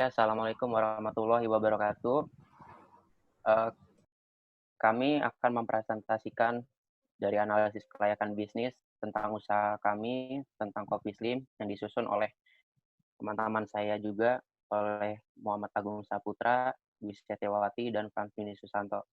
Assalamualaikum warahmatullahi wabarakatuh. Eh, Kami akan mempresentasikan dari analisis kelayakan bisnis tentang usaha kami, tentang Kopi Slim yang disusun oleh teman-teman saya juga, oleh Muhammad Agung Saputra, Dwi Setiawati, dan Fransini Susanto.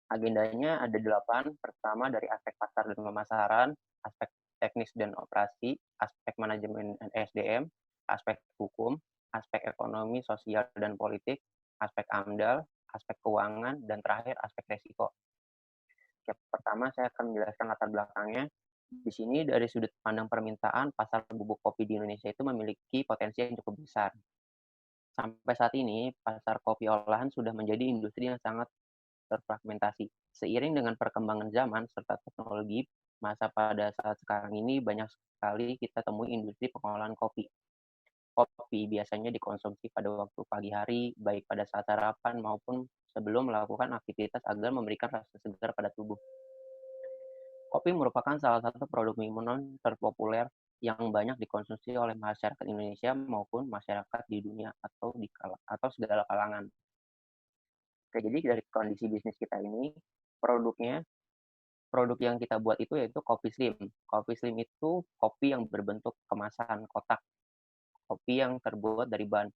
Agendanya ada 8. Pertama dari aspek pasar dan pemasaran, aspek teknis dan operasi, aspek manajemen dan SDM, aspek hukum, aspek ekonomi, sosial, dan politik, aspek AMDAL, aspek keuangan, dan terakhir aspek resiko. Yang pertama saya akan menjelaskan latar belakangnya. Di sini dari sudut pandang permintaan, pasar bubuk kopi di Indonesia itu memiliki potensi yang cukup besar. Sampai saat ini, pasar kopi olahan sudah menjadi industri yang sangat terfragmentasi. Seiring dengan perkembangan zaman serta teknologi, masa pada saat sekarang ini banyak sekali kita temui industri pengolahan kopi. Kopi biasanya dikonsumsi pada waktu pagi hari, baik pada saat sarapan maupun sebelum melakukan aktivitas agar memberikan rasa segar pada tubuh. Kopi merupakan salah satu produk minuman terpopuler yang banyak dikonsumsi oleh masyarakat Indonesia maupun masyarakat di dunia atau segala kalangan. Oke, jadi dari kondisi bisnis kita ini, produk yang kita buat itu yaitu kopi slim. Kopi slim itu kopi yang berbentuk kemasan kotak. Kopi yang terbuat dari bahan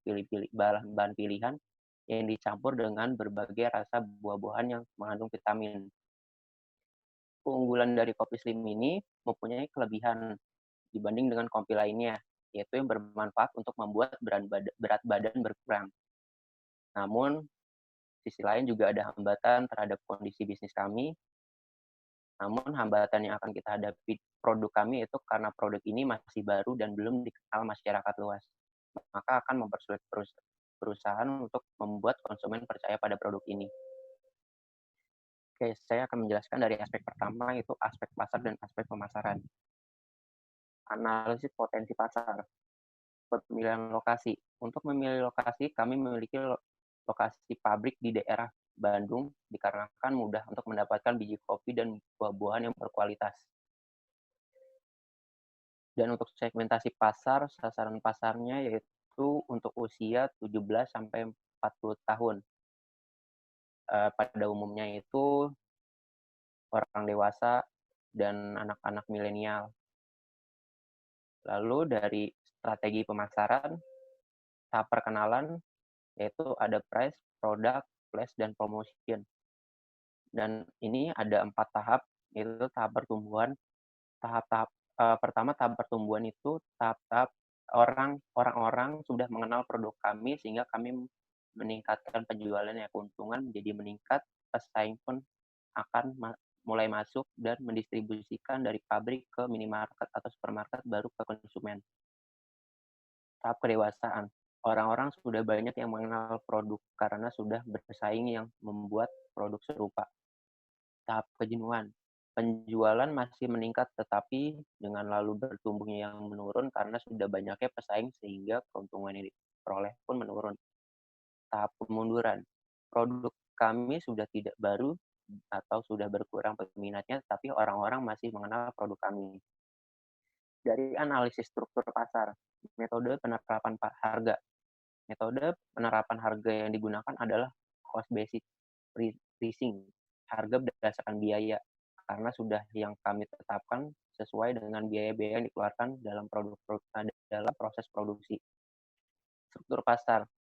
pilihan yang dicampur dengan berbagai rasa buah-buahan yang mengandung vitamin. Keunggulan dari kopi slim ini mempunyai kelebihan dibanding dengan kopi lainnya, yaitu yang bermanfaat untuk membuat berat badan berkurang. Namun, sisi lain juga ada hambatan terhadap kondisi bisnis kami. Namun hambatan yang akan kita hadapi produk kami itu karena produk ini masih baru dan belum dikenal masyarakat luas. Maka akan mempersulit perusahaan untuk membuat konsumen percaya pada produk ini. Oke, saya akan menjelaskan dari aspek pertama, yaitu aspek pasar dan aspek pemasaran. Analisis potensi pasar. Pemilihan lokasi. Untuk memilih lokasi, kami memiliki lokasi pabrik di daerah Bandung dikarenakan mudah untuk mendapatkan biji kopi dan buah-buahan yang berkualitas. Dan untuk segmentasi pasar, sasaran pasarnya yaitu untuk usia 17 sampai 40 tahun. Pada umumnya itu orang dewasa dan anak-anak milenial. Lalu dari strategi pemasaran, tahap perkenalan yaitu ada price, product, flash, dan promotion. Dan ini ada 4 tahap, yaitu tahap pertumbuhan. Pertama tahap pertumbuhan itu tahap-tahap orang-orang sudah mengenal produk kami sehingga kami meningkatkan penjualan ya, keuntungan menjadi meningkat, pesaing pun akan mulai masuk dan mendistribusikan dari pabrik ke minimarket atau supermarket baru ke konsumen. Tahap kedewasaan. Orang-orang sudah banyak yang mengenal produk karena sudah bersaing yang membuat produk serupa. Tahap kejenuhan. Penjualan masih meningkat tetapi dengan lalu bertumbuhnya yang menurun karena sudah banyaknya pesaing sehingga keuntungan yang diperoleh pun menurun. Tahap kemunduran. Produk kami sudah tidak baru atau sudah berkurang peminatnya, tapi orang-orang masih mengenal produk kami. Dari analisis struktur pasar, metode penerapan harga. Metode penerapan harga yang digunakan adalah cost basic pricing, harga berdasarkan biaya, karena sudah yang kami tetapkan sesuai dengan biaya-biaya yang dikeluarkan dalam proses produksi. Struktur pasar.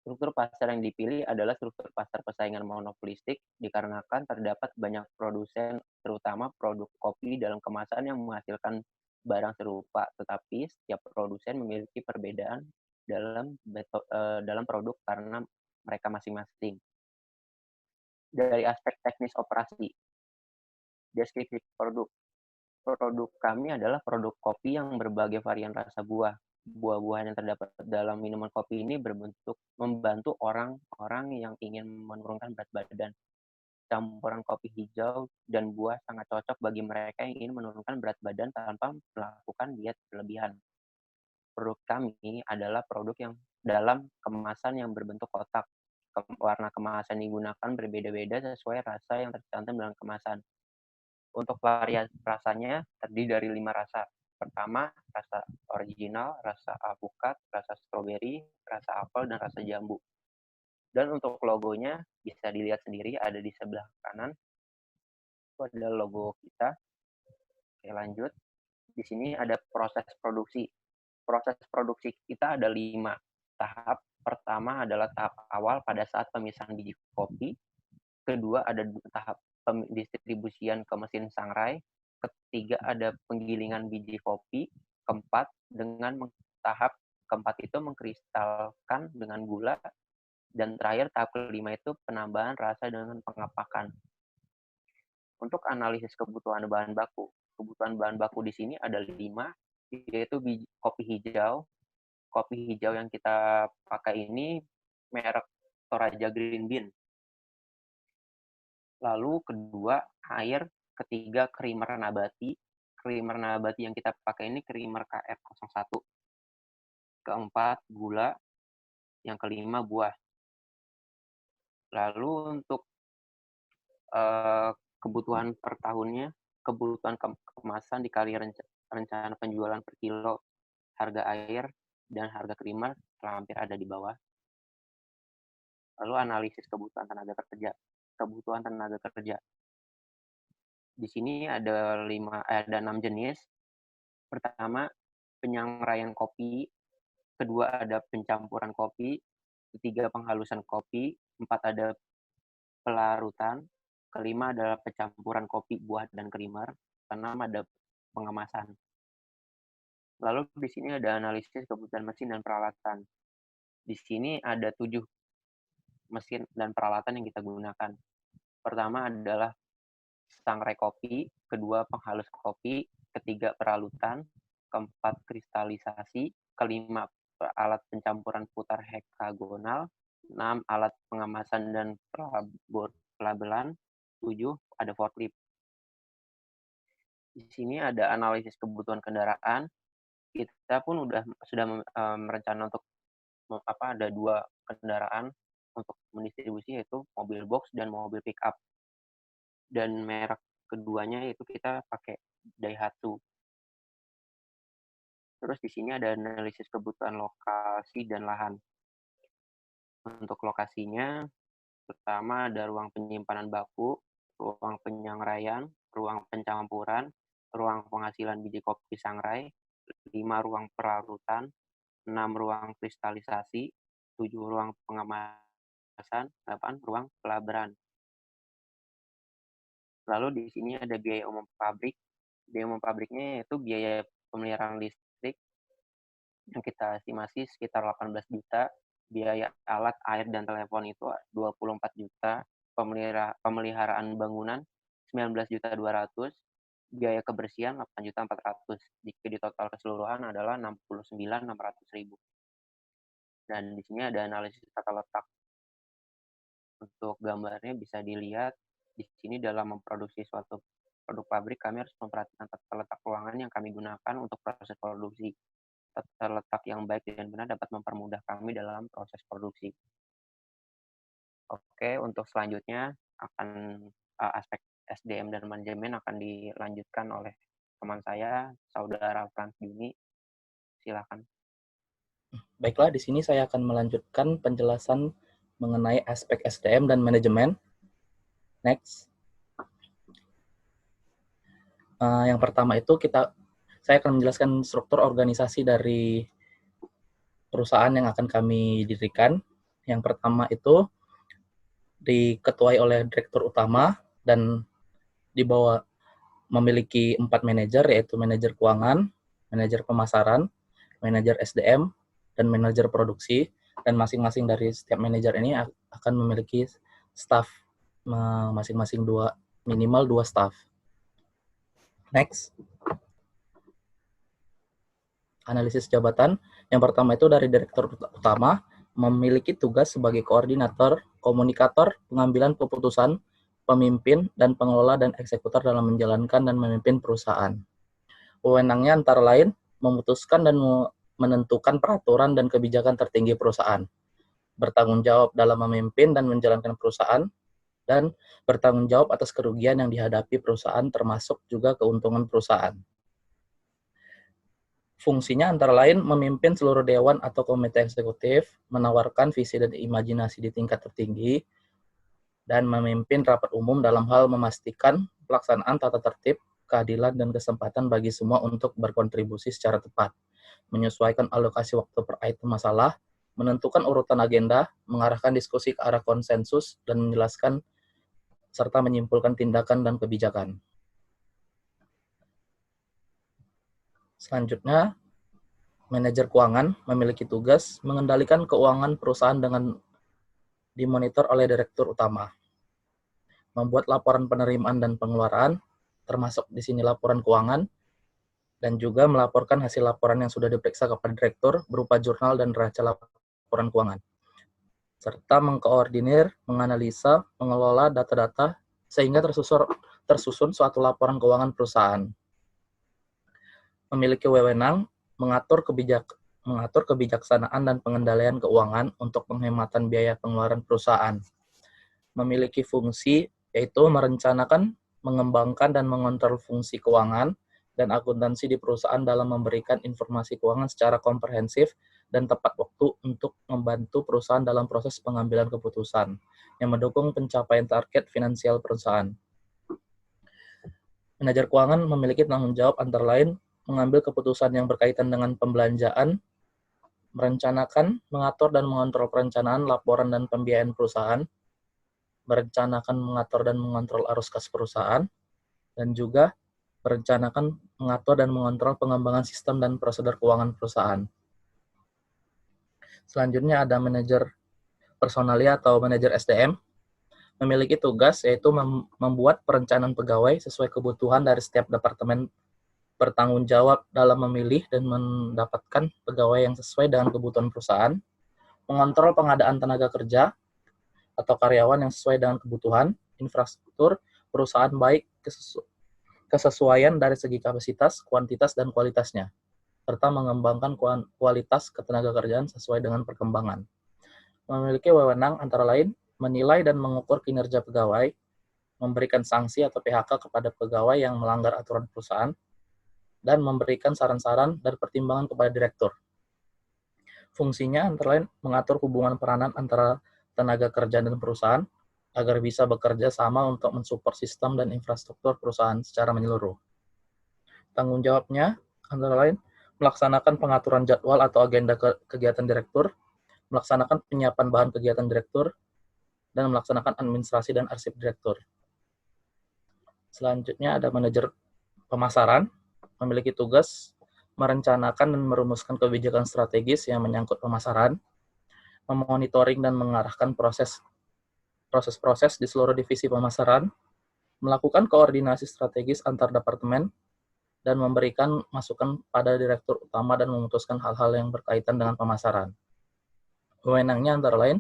Struktur pasar yang dipilih adalah struktur pasar persaingan monopolistik dikarenakan terdapat banyak produsen, terutama produk kopi dalam kemasan yang menghasilkan barang serupa, tetapi setiap produsen memiliki perbedaan dalam produk karena mereka masing-masing. Dari aspek teknis operasi, deskripsi produk. Produk kami adalah produk kopi yang berbagai varian rasa buah. Buah-buahan yang terdapat dalam minuman kopi ini membantu orang-orang yang ingin menurunkan berat badan. Campuran kopi hijau dan buah sangat cocok bagi mereka yang ingin menurunkan berat badan tanpa melakukan diet berlebihan. Produk kami adalah produk yang dalam kemasan yang berbentuk kotak. Warna kemasan digunakan berbeda-beda sesuai rasa yang tercantum dalam kemasan. Untuk variasi rasanya terdiri dari 5 rasa. Pertama, rasa original, rasa alpukat, rasa stroberi, rasa apel, dan rasa jambu. Dan untuk logonya bisa dilihat sendiri ada di sebelah kanan. Itu adalah logo kita. Oke, lanjut. Di sini ada proses produksi. Proses produksi kita ada 5 tahap. Pertama adalah tahap awal pada saat pemisahan biji kopi. Kedua ada tahap distribusian ke mesin sangrai. Ketiga ada penggilingan biji kopi. Tahap keempat itu mengkristalkan dengan gula. Dan terakhir tahap kelima itu penambahan rasa dengan pengapakan. Untuk analisis kebutuhan bahan baku. Kebutuhan bahan baku di sini ada 5, yaitu kopi hijau. Kopi hijau yang kita pakai ini merek Toraja Green Bean. Lalu kedua, air. Ketiga, krimer nabati. Krimer nabati yang kita pakai ini krimer KF01. Keempat, gula. Yang kelima, buah. Lalu untuk kebutuhan per tahunnya, kebutuhan kemasan dikali rencana penjualan per kilo, harga air, dan harga krimer hampir ada di bawah. Lalu analisis kebutuhan tenaga kerja. Kebutuhan tenaga kerja. Di sini ada 6 jenis. Pertama, penyangrai kopi. Kedua, ada pencampuran kopi. Ketiga, penghalusan kopi. 4, ada pelarutan. Kelima adalah pencampuran kopi, buah, dan krimer. Keenam ada pengemasan. Lalu di sini ada analisis kebutuhan mesin dan peralatan. Di sini ada 7 mesin dan peralatan yang kita gunakan. Pertama adalah sangrai kopi, kedua penghalus kopi, ketiga peralutan, keempat kristalisasi, kelima alat pencampuran putar heksagonal, 6 alat pengemasan dan pelabelan, 7 ada forklift. Di sini ada analisis kebutuhan kendaraan. Kita pun sudah merencana untuk ada 2 kendaraan untuk mendistribusi, yaitu mobil box dan mobil pick up. Dan merek keduanya itu kita pakai Daihatsu. Terus di sini ada analisis kebutuhan lokasi dan lahan. Untuk lokasinya, pertama ada ruang penyimpanan baku, ruang penyangraian, ruang pencampuran, ruang penghasilan biji kopi sangrai, 5 ruang perarutan, 6 ruang kristalisasi, 7 ruang pengemasan, 8 ruang pelaberan. Lalu di sini ada biaya umum pabrik. Biaya umum pabriknya yaitu biaya pemeliharaan listrik yang kita estimasi sekitar 18 juta. Biaya alat, air, dan telepon itu 24 juta. Pemeliharaan bangunan 19.200.000. Biaya kebersihan 8.400.000. Jika di total keseluruhan adalah 69.600.000. Dan di sini ada analisis tata letak. Untuk gambarnya bisa dilihat di sini dalam memproduksi suatu produk pabrik, kami harus memperhatikan tata letak ruangan yang kami gunakan untuk proses produksi. Tata letak yang baik dan benar dapat mempermudah kami dalam proses produksi. Oke, untuk selanjutnya akan aspek SDM dan manajemen akan dilanjutkan oleh teman saya, Saudara Frans Juni. Silakan. Baiklah, di sini saya akan melanjutkan penjelasan mengenai aspek SDM dan manajemen. Next. Yang pertama itu saya akan menjelaskan struktur organisasi dari perusahaan yang akan kami dirikan. Yang pertama itu diketuai oleh direktur utama dan di bawah memiliki 4 manajer, yaitu manajer keuangan, manajer pemasaran, manajer SDM, dan manajer produksi. Dan masing-masing dari setiap manajer ini akan memiliki staff masing-masing minimal 2 staff. Next. Analisis jabatan. Yang pertama itu dari direktur utama memiliki tugas sebagai koordinator, komunikator, pengambilan keputusan, pemimpin, dan pengelola dan eksekutor dalam menjalankan dan memimpin perusahaan. Wewenangnya antara lain memutuskan dan menentukan peraturan dan kebijakan tertinggi perusahaan, bertanggung jawab dalam memimpin dan menjalankan perusahaan, dan bertanggung jawab atas kerugian yang dihadapi perusahaan termasuk juga keuntungan perusahaan. Fungsinya antara lain memimpin seluruh dewan atau komite eksekutif, menawarkan visi dan imajinasi di tingkat tertinggi, dan memimpin rapat umum dalam hal memastikan pelaksanaan tata tertib, keadilan, dan kesempatan bagi semua untuk berkontribusi secara tepat, menyesuaikan alokasi waktu per item masalah, menentukan urutan agenda, mengarahkan diskusi ke arah konsensus, dan menjelaskan serta menyimpulkan tindakan dan kebijakan. Selanjutnya, manajer keuangan memiliki tugas mengendalikan keuangan perusahaan dengan dimonitor oleh direktur utama. Membuat laporan penerimaan dan pengeluaran, termasuk di sini laporan keuangan, dan juga melaporkan hasil laporan yang sudah diperiksa kepada direktur berupa jurnal dan neraca laporan keuangan, serta mengkoordinir, menganalisa, mengelola data-data sehingga tersusun suatu laporan keuangan perusahaan. Memiliki wewenang mengatur kebijaksanaan dan pengendalian keuangan untuk penghematan biaya pengeluaran perusahaan. Memiliki fungsi yaitu merencanakan, mengembangkan, dan mengontrol fungsi keuangan dan akuntansi di perusahaan dalam memberikan informasi keuangan secara komprehensif dan tepat waktu untuk membantu perusahaan dalam proses pengambilan keputusan yang mendukung pencapaian target finansial perusahaan. Manajer keuangan memiliki tanggung jawab antara lain mengambil keputusan yang berkaitan dengan pembelanjaan, merencanakan, mengatur, dan mengontrol perencanaan, laporan, dan pembiayaan perusahaan, merencanakan, mengatur, dan mengontrol arus kas perusahaan, dan juga merencanakan, mengatur, dan mengontrol pengembangan sistem dan prosedur keuangan perusahaan. Selanjutnya ada manajer personalia atau manajer SDM, memiliki tugas yaitu membuat perencanaan pegawai sesuai kebutuhan dari setiap departemen, bertanggung jawab dalam memilih dan mendapatkan pegawai yang sesuai dengan kebutuhan perusahaan, mengontrol pengadaan tenaga kerja atau karyawan yang sesuai dengan kebutuhan, infrastruktur perusahaan baik kesesuaian dari segi kapasitas, kuantitas, dan kualitasnya, serta mengembangkan kualitas ketenaga kerjaan sesuai dengan perkembangan. Memiliki wewenang antara lain menilai dan mengukur kinerja pegawai, memberikan sanksi atau PHK kepada pegawai yang melanggar aturan perusahaan, dan memberikan saran-saran dan pertimbangan kepada direktur. Fungsinya antara lain mengatur hubungan peranan antara tenaga kerja dan perusahaan agar bisa bekerja sama untuk mensupport sistem dan infrastruktur perusahaan secara menyeluruh. Tanggung jawabnya antara lain melaksanakan pengaturan jadwal atau agenda kegiatan direktur, melaksanakan penyiapan bahan kegiatan direktur, dan melaksanakan administrasi dan arsip direktur. Selanjutnya ada manajer pemasaran, memiliki tugas merencanakan dan merumuskan kebijakan strategis yang menyangkut pemasaran, memonitoring dan mengarahkan proses-proses di seluruh divisi pemasaran, melakukan koordinasi strategis antar departemen, dan memberikan masukan pada direktur utama dan memutuskan hal-hal yang berkaitan dengan pemasaran. Wewenangnya antara lain,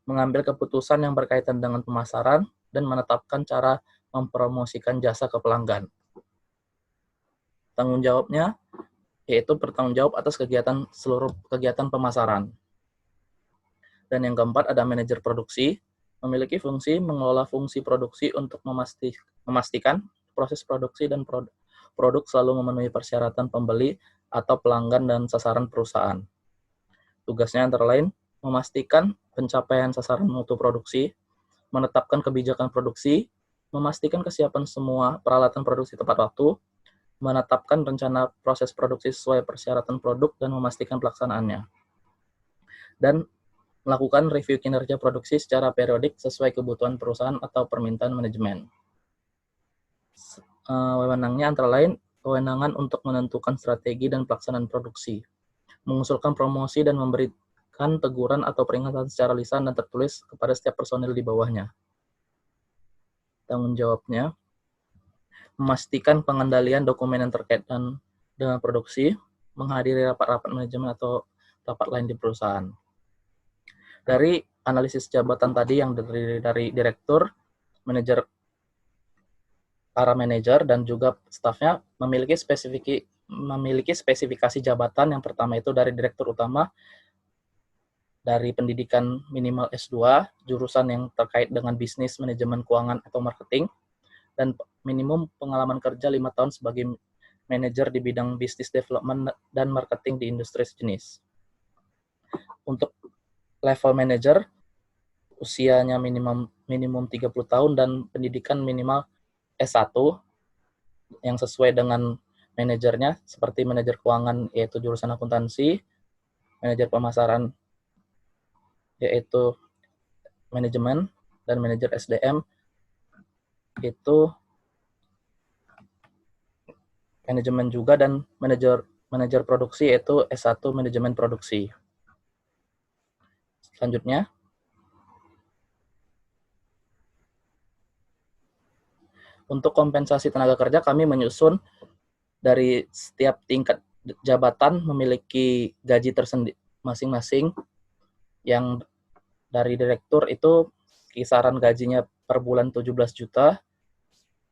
mengambil keputusan yang berkaitan dengan pemasaran dan menetapkan cara mempromosikan jasa ke pelanggan. Tanggung jawabnya yaitu bertanggung jawab atas seluruh kegiatan pemasaran. Dan yang keempat ada manajer produksi, memiliki fungsi mengelola fungsi produksi untuk memastikan proses produksi dan produk selalu memenuhi persyaratan pembeli atau pelanggan dan sasaran perusahaan. Tugasnya antara lain memastikan pencapaian sasaran mutu produksi, menetapkan kebijakan produksi, memastikan kesiapan semua peralatan produksi tepat waktu, menetapkan rencana proses produksi sesuai persyaratan produk dan memastikan pelaksanaannya. Dan melakukan review kinerja produksi secara periodik sesuai kebutuhan perusahaan atau permintaan manajemen. Wewenangnya antara lain kewenangan untuk menentukan strategi dan pelaksanaan produksi, mengusulkan promosi dan memberikan teguran atau peringatan secara lisan dan tertulis kepada setiap personil di bawahnya. Tanggung jawabnya memastikan pengendalian dokumen yang terkait dengan produksi, menghadiri rapat-rapat manajemen atau rapat lain di perusahaan. Dari analisis jabatan tadi yang dari direktur, manajer, para manajer, dan juga stafnya memiliki spesifikasi jabatan. Yang pertama itu dari direktur utama, dari pendidikan minimal S2, jurusan yang terkait dengan bisnis, manajemen keuangan, atau marketing, dan minimum pengalaman kerja 5 tahun sebagai manajer di bidang business development dan marketing di industri sejenis. Untuk level manajer, usianya minimum 30 tahun dan pendidikan minimal S1 yang sesuai dengan manajernya, seperti manajer keuangan yaitu jurusan akuntansi, manajer pemasaran yaitu manajemen, dan manajer SDM itu manajemen juga, dan manajer produksi yaitu S1 manajemen produksi. Selanjutnya, untuk kompensasi tenaga kerja kami menyusun dari setiap tingkat jabatan memiliki gaji tersendiri masing-masing. Yang dari direktur itu kisaran gajinya per bulan 17 juta.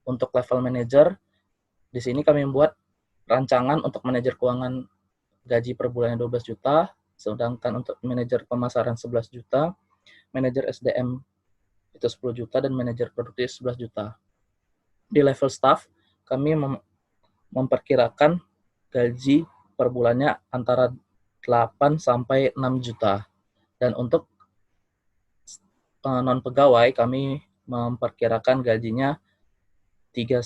Untuk level manager, di sini kami membuat rancangan untuk manajer keuangan gaji per bulannya 12 juta, sedangkan untuk manajer pemasaran 11 juta, manajer SDM itu 10 juta, dan manajer produksi 11 juta. Di level staff, kami memperkirakan gaji per bulannya antara 8 sampai 6 juta. Dan untuk non-pegawai, kami memperkirakan gajinya 3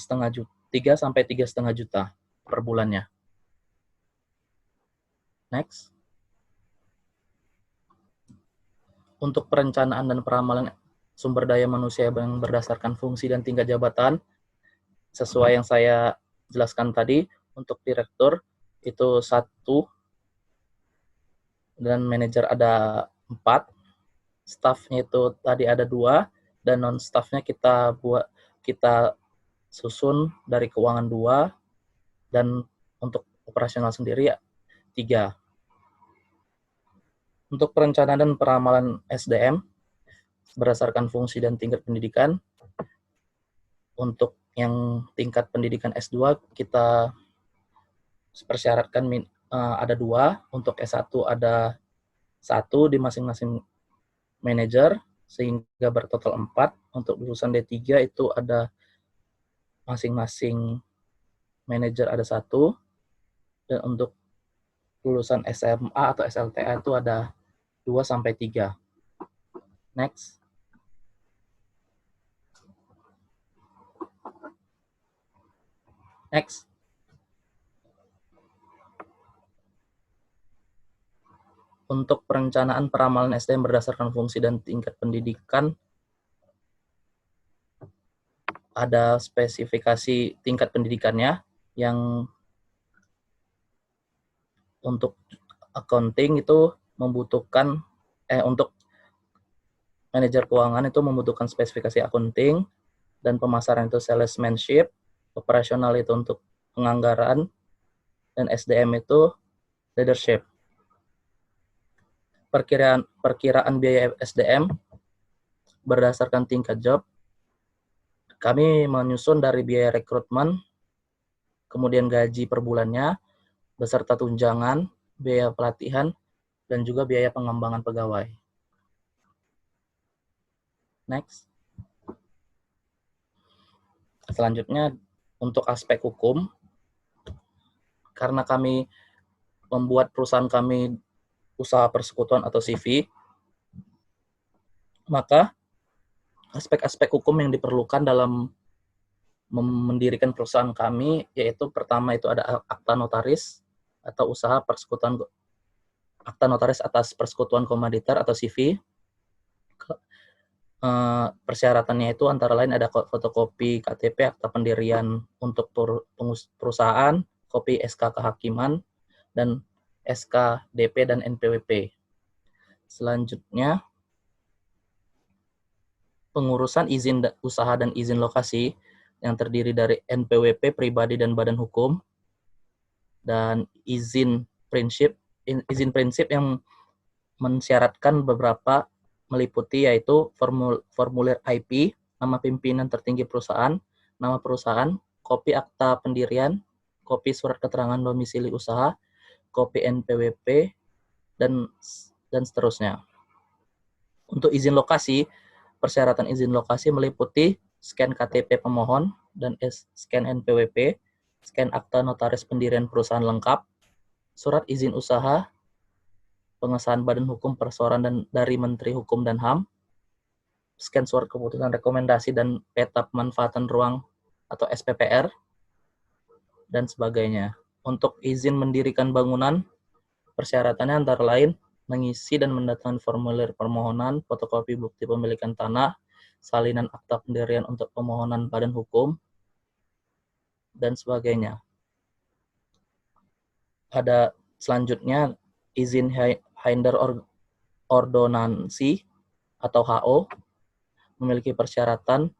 sampai 3,5 juta per bulannya. Next. Untuk perencanaan dan peramalan sumber daya manusia yang berdasarkan fungsi dan tingkat jabatan, sesuai yang saya jelaskan tadi, untuk direktur itu 1, dan manajer ada 4, staffnya itu tadi ada 2, dan non-staffnya kita susun dari keuangan 2, dan untuk operasional sendiri 3. Untuk perencanaan dan peramalan SDM berdasarkan fungsi dan tingkat pendidikan, untuk yang tingkat pendidikan S2 kita persyaratkan ada 2, untuk S1 ada 1 di masing-masing manajer, sehingga bertotal 4. Untuk lulusan D3 itu ada masing-masing manajer ada 1, dan untuk lulusan SMA atau SLTA itu ada 2 sampai 3. Next. Next. Untuk perencanaan peramalan SDM berdasarkan fungsi dan tingkat pendidikan, ada spesifikasi tingkat pendidikannya, yang untuk accounting itu membutuhkan, untuk manajer keuangan itu membutuhkan spesifikasi accounting, dan pemasaran itu salesmanship, operasional itu untuk penganggaran, dan SDM itu leadership. Perkiraan biaya SDM berdasarkan tingkat job, kami menyusun dari biaya rekrutmen, kemudian gaji per bulannya, beserta tunjangan, biaya pelatihan, dan juga biaya pengembangan pegawai. Next. Selanjutnya, untuk aspek hukum, karena kami membuat perusahaan kami usaha persekutuan atau CV, maka aspek-aspek hukum yang diperlukan dalam mendirikan perusahaan kami, yaitu pertama itu ada akta notaris atau usaha persekutuan, akta notaris atas persekutuan komanditer atau CV. Persyaratannya itu antara lain ada fotokopi KTP, akta pendirian untuk perusahaan, kopi SK kehakiman, dan SK DP dan NPWP. Selanjutnya, pengurusan izin usaha dan izin lokasi yang terdiri dari NPWP pribadi dan badan hukum, dan izin prinsip yang mensyaratkan beberapa meliputi yaitu formulir IP, nama pimpinan tertinggi perusahaan, nama perusahaan, kopi akta pendirian, kopi surat keterangan domisili usaha, kopi NPWP, dan seterusnya. Untuk izin lokasi, persyaratan izin lokasi meliputi scan KTP pemohon dan scan NPWP, scan akta notaris pendirian perusahaan lengkap, surat izin usaha, pengesahan Badan Hukum Perseorangan dan dari Menteri Hukum dan HAM, scan surat keputusan rekomendasi dan peta pemanfaatan ruang atau SPPR, dan sebagainya. Untuk izin mendirikan bangunan, persyaratannya antara lain mengisi dan mendatangkan formulir permohonan, fotokopi bukti pemilikan tanah, salinan akta pendirian untuk pemohonan badan hukum, dan sebagainya. Ada selanjutnya izin hinder ordonansi atau HO, memiliki persyaratan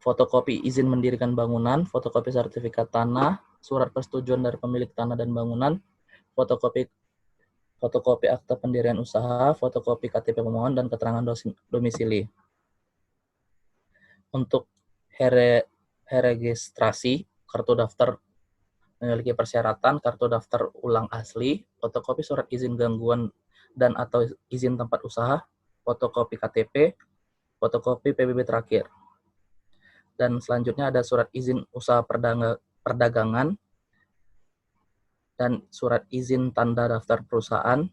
fotokopi izin mendirikan bangunan, fotokopi sertifikat tanah, surat persetujuan dari pemilik tanah dan bangunan, fotokopi akta pendirian usaha, fotokopi KTP pemohon, dan keterangan domisili. Untuk registrasi, kartu daftar memiliki persyaratan, kartu daftar ulang asli, fotokopi surat izin gangguan dan atau izin tempat usaha, fotokopi KTP, fotokopi PBB terakhir. Dan selanjutnya ada surat izin usaha perdagangan, dan surat izin tanda daftar perusahaan,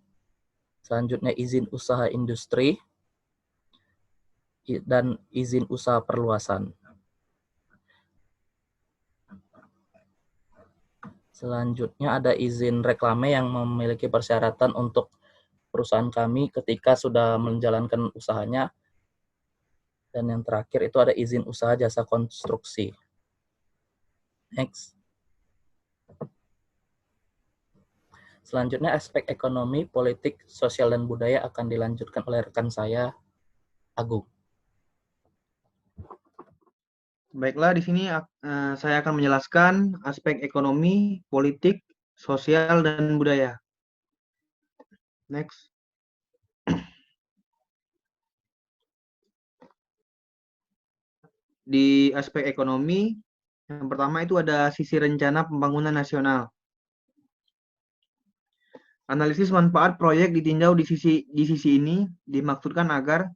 selanjutnya izin usaha industri, dan izin usaha perluasan. Selanjutnya ada izin reklame yang memiliki persyaratan untuk perusahaan kami ketika sudah menjalankan usahanya. Dan yang terakhir itu ada izin usaha jasa konstruksi. Next. Selanjutnya aspek ekonomi, politik, sosial, dan budaya akan dilanjutkan oleh rekan saya, Agung. Baiklah, di sini saya akan menjelaskan aspek ekonomi, politik, sosial, dan budaya. Next. Di aspek ekonomi, yang pertama itu ada sisi rencana pembangunan nasional. Analisis manfaat proyek ditinjau di sisi ini dimaksudkan agar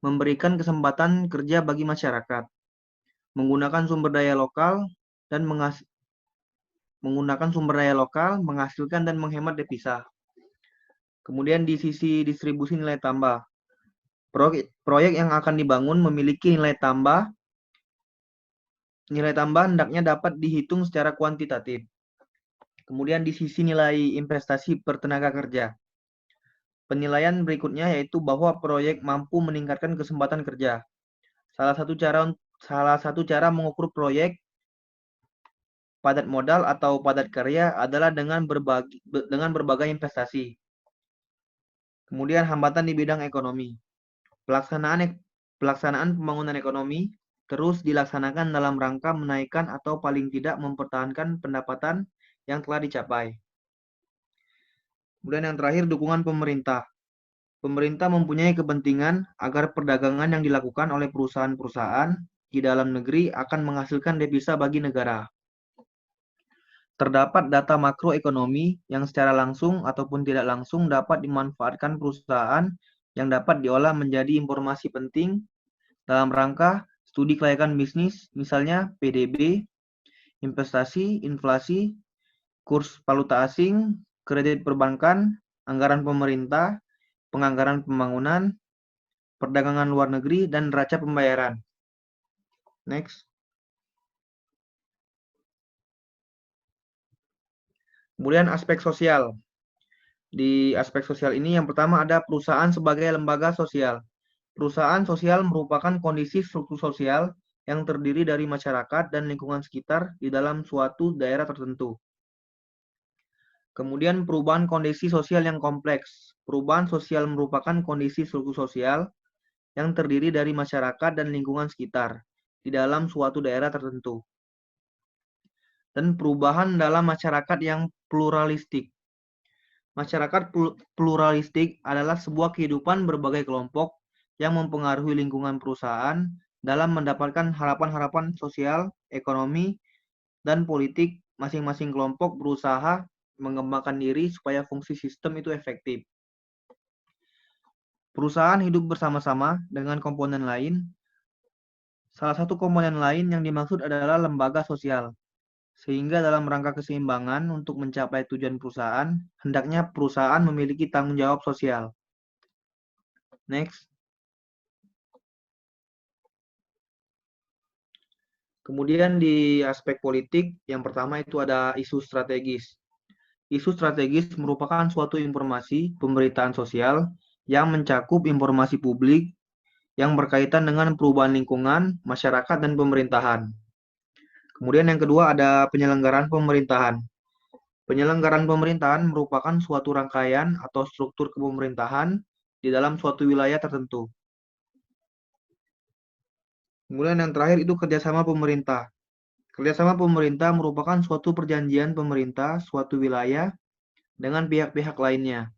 memberikan kesempatan kerja bagi masyarakat, menggunakan sumber daya lokal menghasilkan dan menghemat devisa. Kemudian di sisi distribusi nilai tambah, proyek yang akan dibangun memiliki nilai tambah hendaknya dapat dihitung secara kuantitatif. Kemudian di sisi nilai investasi per tenaga kerja, penilaian berikutnya yaitu bahwa proyek mampu meningkatkan kesempatan kerja. Salah satu cara mengukur proyek padat modal atau padat karya adalah dengan berbagai investasi. Kemudian hambatan di bidang ekonomi. Pelaksanaan pembangunan ekonomi terus dilaksanakan dalam rangka menaikkan atau paling tidak mempertahankan pendapatan yang telah dicapai. Kemudian yang terakhir, dukungan pemerintah. Pemerintah mempunyai kepentingan agar perdagangan yang dilakukan oleh perusahaan-perusahaan di dalam negeri akan menghasilkan devisa bagi negara. Terdapat data makroekonomi yang secara langsung ataupun tidak langsung dapat dimanfaatkan perusahaan yang dapat diolah menjadi informasi penting dalam rangka studi kelayakan bisnis, misalnya PDB, investasi, inflasi, kurs valuta asing, kredit perbankan, anggaran pemerintah, penganggaran pembangunan, perdagangan luar negeri, dan neraca pembayaran. Next. Kemudian aspek sosial. Di aspek sosial ini yang pertama ada perusahaan sebagai lembaga sosial. Perusahaan sosial merupakan kondisi struktur sosial yang terdiri dari masyarakat dan lingkungan sekitar di dalam suatu daerah tertentu. Kemudian perubahan kondisi sosial yang kompleks. Perubahan sosial merupakan kondisi struktur sosial yang terdiri dari masyarakat dan lingkungan sekitar di dalam suatu daerah tertentu. Dan perubahan dalam masyarakat yang pluralistik. Masyarakat pluralistik adalah sebuah kehidupan berbagai kelompok yang mempengaruhi lingkungan perusahaan dalam mendapatkan harapan-harapan sosial, ekonomi, dan politik. Masing-masing kelompok berusaha mengembangkan diri supaya fungsi sistem itu efektif. Perusahaan hidup bersama-sama dengan komponen lain Salah satu komponen lain yang dimaksud adalah lembaga sosial. Sehingga dalam rangka keseimbangan untuk mencapai tujuan perusahaan, hendaknya perusahaan memiliki tanggung jawab sosial. Next. Kemudian di aspek politik, yang pertama itu ada isu strategis. Isu strategis merupakan suatu informasi pemberitaan sosial yang mencakup informasi publik yang berkaitan dengan perubahan lingkungan, masyarakat, dan pemerintahan. Kemudian yang kedua ada penyelenggaraan pemerintahan. Penyelenggaraan pemerintahan merupakan suatu rangkaian atau struktur kepemerintahan di dalam suatu wilayah tertentu. Kemudian yang terakhir itu kerjasama pemerintah. Kerjasama pemerintah merupakan suatu perjanjian pemerintah suatu wilayah dengan pihak-pihak lainnya.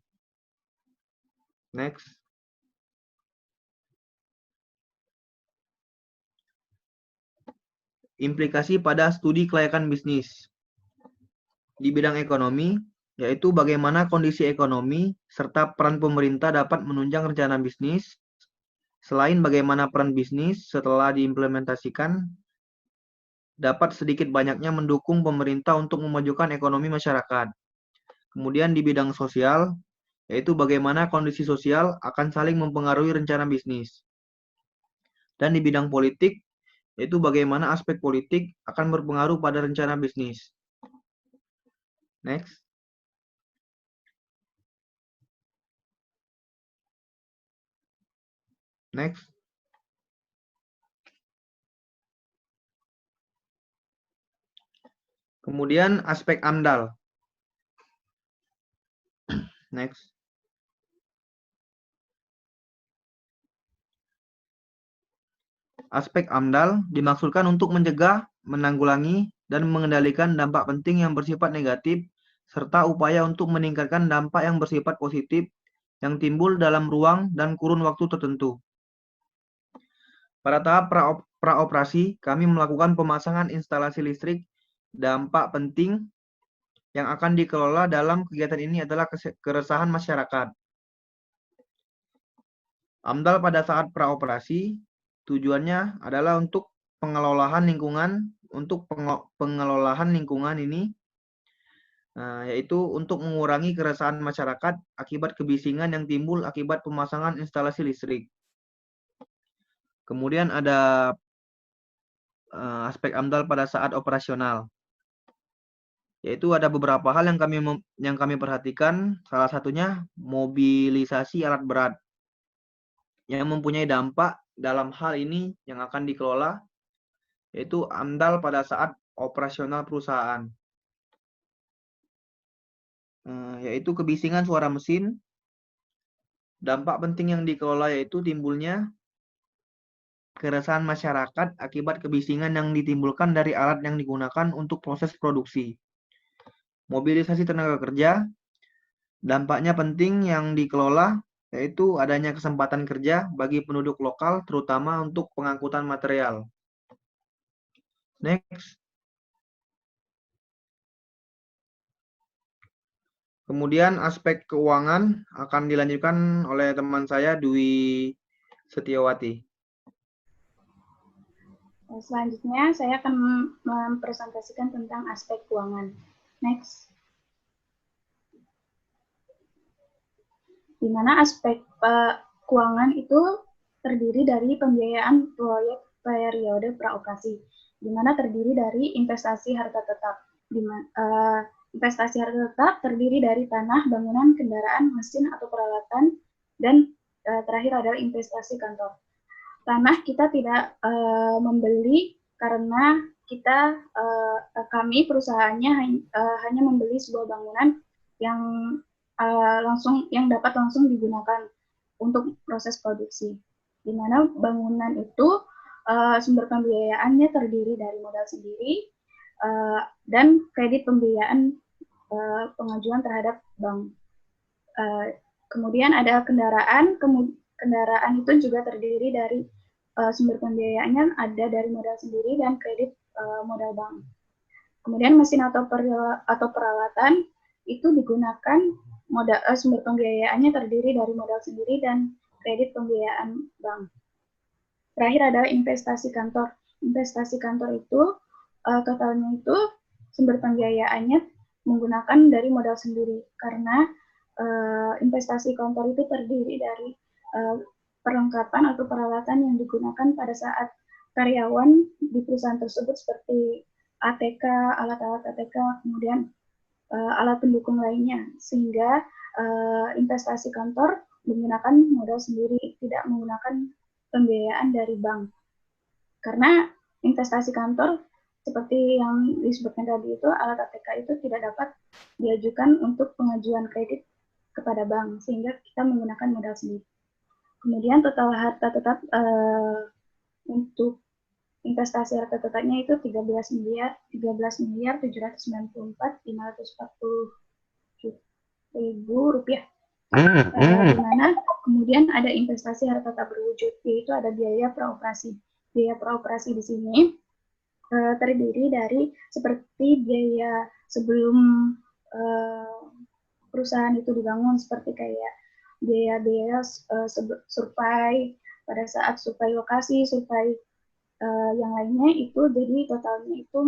Next. Implikasi pada studi kelayakan bisnis. Di bidang ekonomi, yaitu bagaimana kondisi ekonomi serta peran pemerintah dapat menunjang rencana bisnis, selain bagaimana peran bisnis setelah diimplementasikan dapat sedikit banyaknya mendukung pemerintah untuk memajukan ekonomi masyarakat. Kemudian di bidang sosial, yaitu bagaimana kondisi sosial akan saling mempengaruhi rencana bisnis. Dan di bidang politik, yaitu bagaimana aspek politik akan berpengaruh pada rencana bisnis. Next. Next. Kemudian aspek AMDAL. Next. Aspek AMDAL dimaksudkan untuk mencegah, menanggulangi, dan mengendalikan dampak penting yang bersifat negatif, serta upaya untuk meningkatkan dampak yang bersifat positif yang timbul dalam ruang dan kurun waktu tertentu. Pada tahap praoperasi, kami melakukan pemasangan instalasi listrik. Dampak penting yang akan dikelola dalam kegiatan ini adalah keresahan masyarakat. AMDAL pada saat praoperasi tujuannya adalah untuk pengelolaan lingkungan, ini, yaitu untuk mengurangi keresahan masyarakat akibat kebisingan yang timbul akibat pemasangan instalasi listrik. Kemudian ada aspek AMDAL pada saat operasional, yaitu ada beberapa hal yang kami perhatikan. Salah satunya mobilisasi alat berat yang mempunyai dampak dalam hal ini yang akan dikelola, yaitu AMDAL pada saat operasional perusahaan, yaitu kebisingan suara mesin. Dampak penting yang dikelola yaitu timbulnya keresahan masyarakat akibat kebisingan yang ditimbulkan dari alat yang digunakan untuk proses produksi. Mobilisasi tenaga kerja, dampaknya penting yang dikelola yaitu adanya kesempatan kerja bagi penduduk lokal, terutama untuk pengangkutan material. Next. Kemudian aspek keuangan akan dilanjutkan oleh teman saya, Dwi Setiawati. Selanjutnya, saya akan mempresentasikan tentang aspek keuangan. Next. Di mana aspek keuangan itu terdiri dari pembiayaan proyek periode praoperasi, di mana terdiri dari investasi harta tetap. Investasi harta tetap terdiri dari tanah, bangunan, kendaraan, mesin atau peralatan, dan terakhir adalah investasi kantor. Tanah kita tidak membeli karena kami perusahaannya hanya membeli sebuah bangunan yang dapat langsung digunakan untuk proses produksi, di mana bangunan itu sumber pembiayaannya terdiri dari modal sendiri dan kredit pembiayaan pengajuan terhadap bank. Kemudian ada kendaraan, kendaraan itu juga terdiri dari sumber pembiayaannya ada dari modal sendiri dan kredit modal bank. Kemudian mesin atau peralatan itu digunakan sumber pembiayaannya terdiri dari modal sendiri dan kredit pembiayaan bank. terakhir adalah investasi kantor. Investasi kantor itu totalnya itu sumber pembiayaannya menggunakan dari modal sendiri, karena investasi kantor itu terdiri dari perlengkapan atau peralatan yang digunakan pada saat karyawan di perusahaan tersebut seperti ATK, alat-alat ATK, kemudian alat pendukung lainnya, sehingga investasi kantor menggunakan modal sendiri, tidak menggunakan pembiayaan dari bank. Karena investasi kantor seperti yang disebutkan tadi itu, alat ATK itu tidak dapat diajukan untuk pengajuan kredit kepada bank, sehingga kita menggunakan modal sendiri. Kemudian total harta tetap untuk investasi harta tetapnya itu 13.794.540.000 rupiah. Di mana kemudian ada investasi harta tak berwujud, yaitu ada biaya peroperasi. Biaya peroperasi di sini terdiri dari seperti biaya sebelum perusahaan itu dibangun, seperti kayak biaya-biaya survei pada saat survei lokasi, survei yang lainnya itu, jadi totalnya itu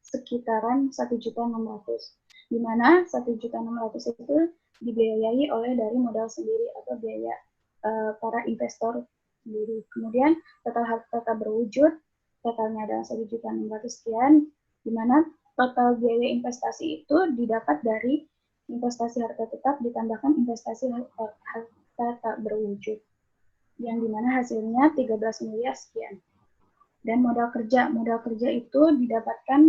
sekitaran 1.600.000, di mana 1.600.000 itu dibiayai oleh dari modal sendiri atau biaya para investor sendiri. Kemudian total harta tak berwujud totalnya adalah 1.600.000 sekian, di mana total biaya investasi itu didapat dari investasi harta tetap ditambahkan investasi harta tak berwujud, yang dimana hasilnya 13 miliar sekian. Dan modal kerja itu didapatkan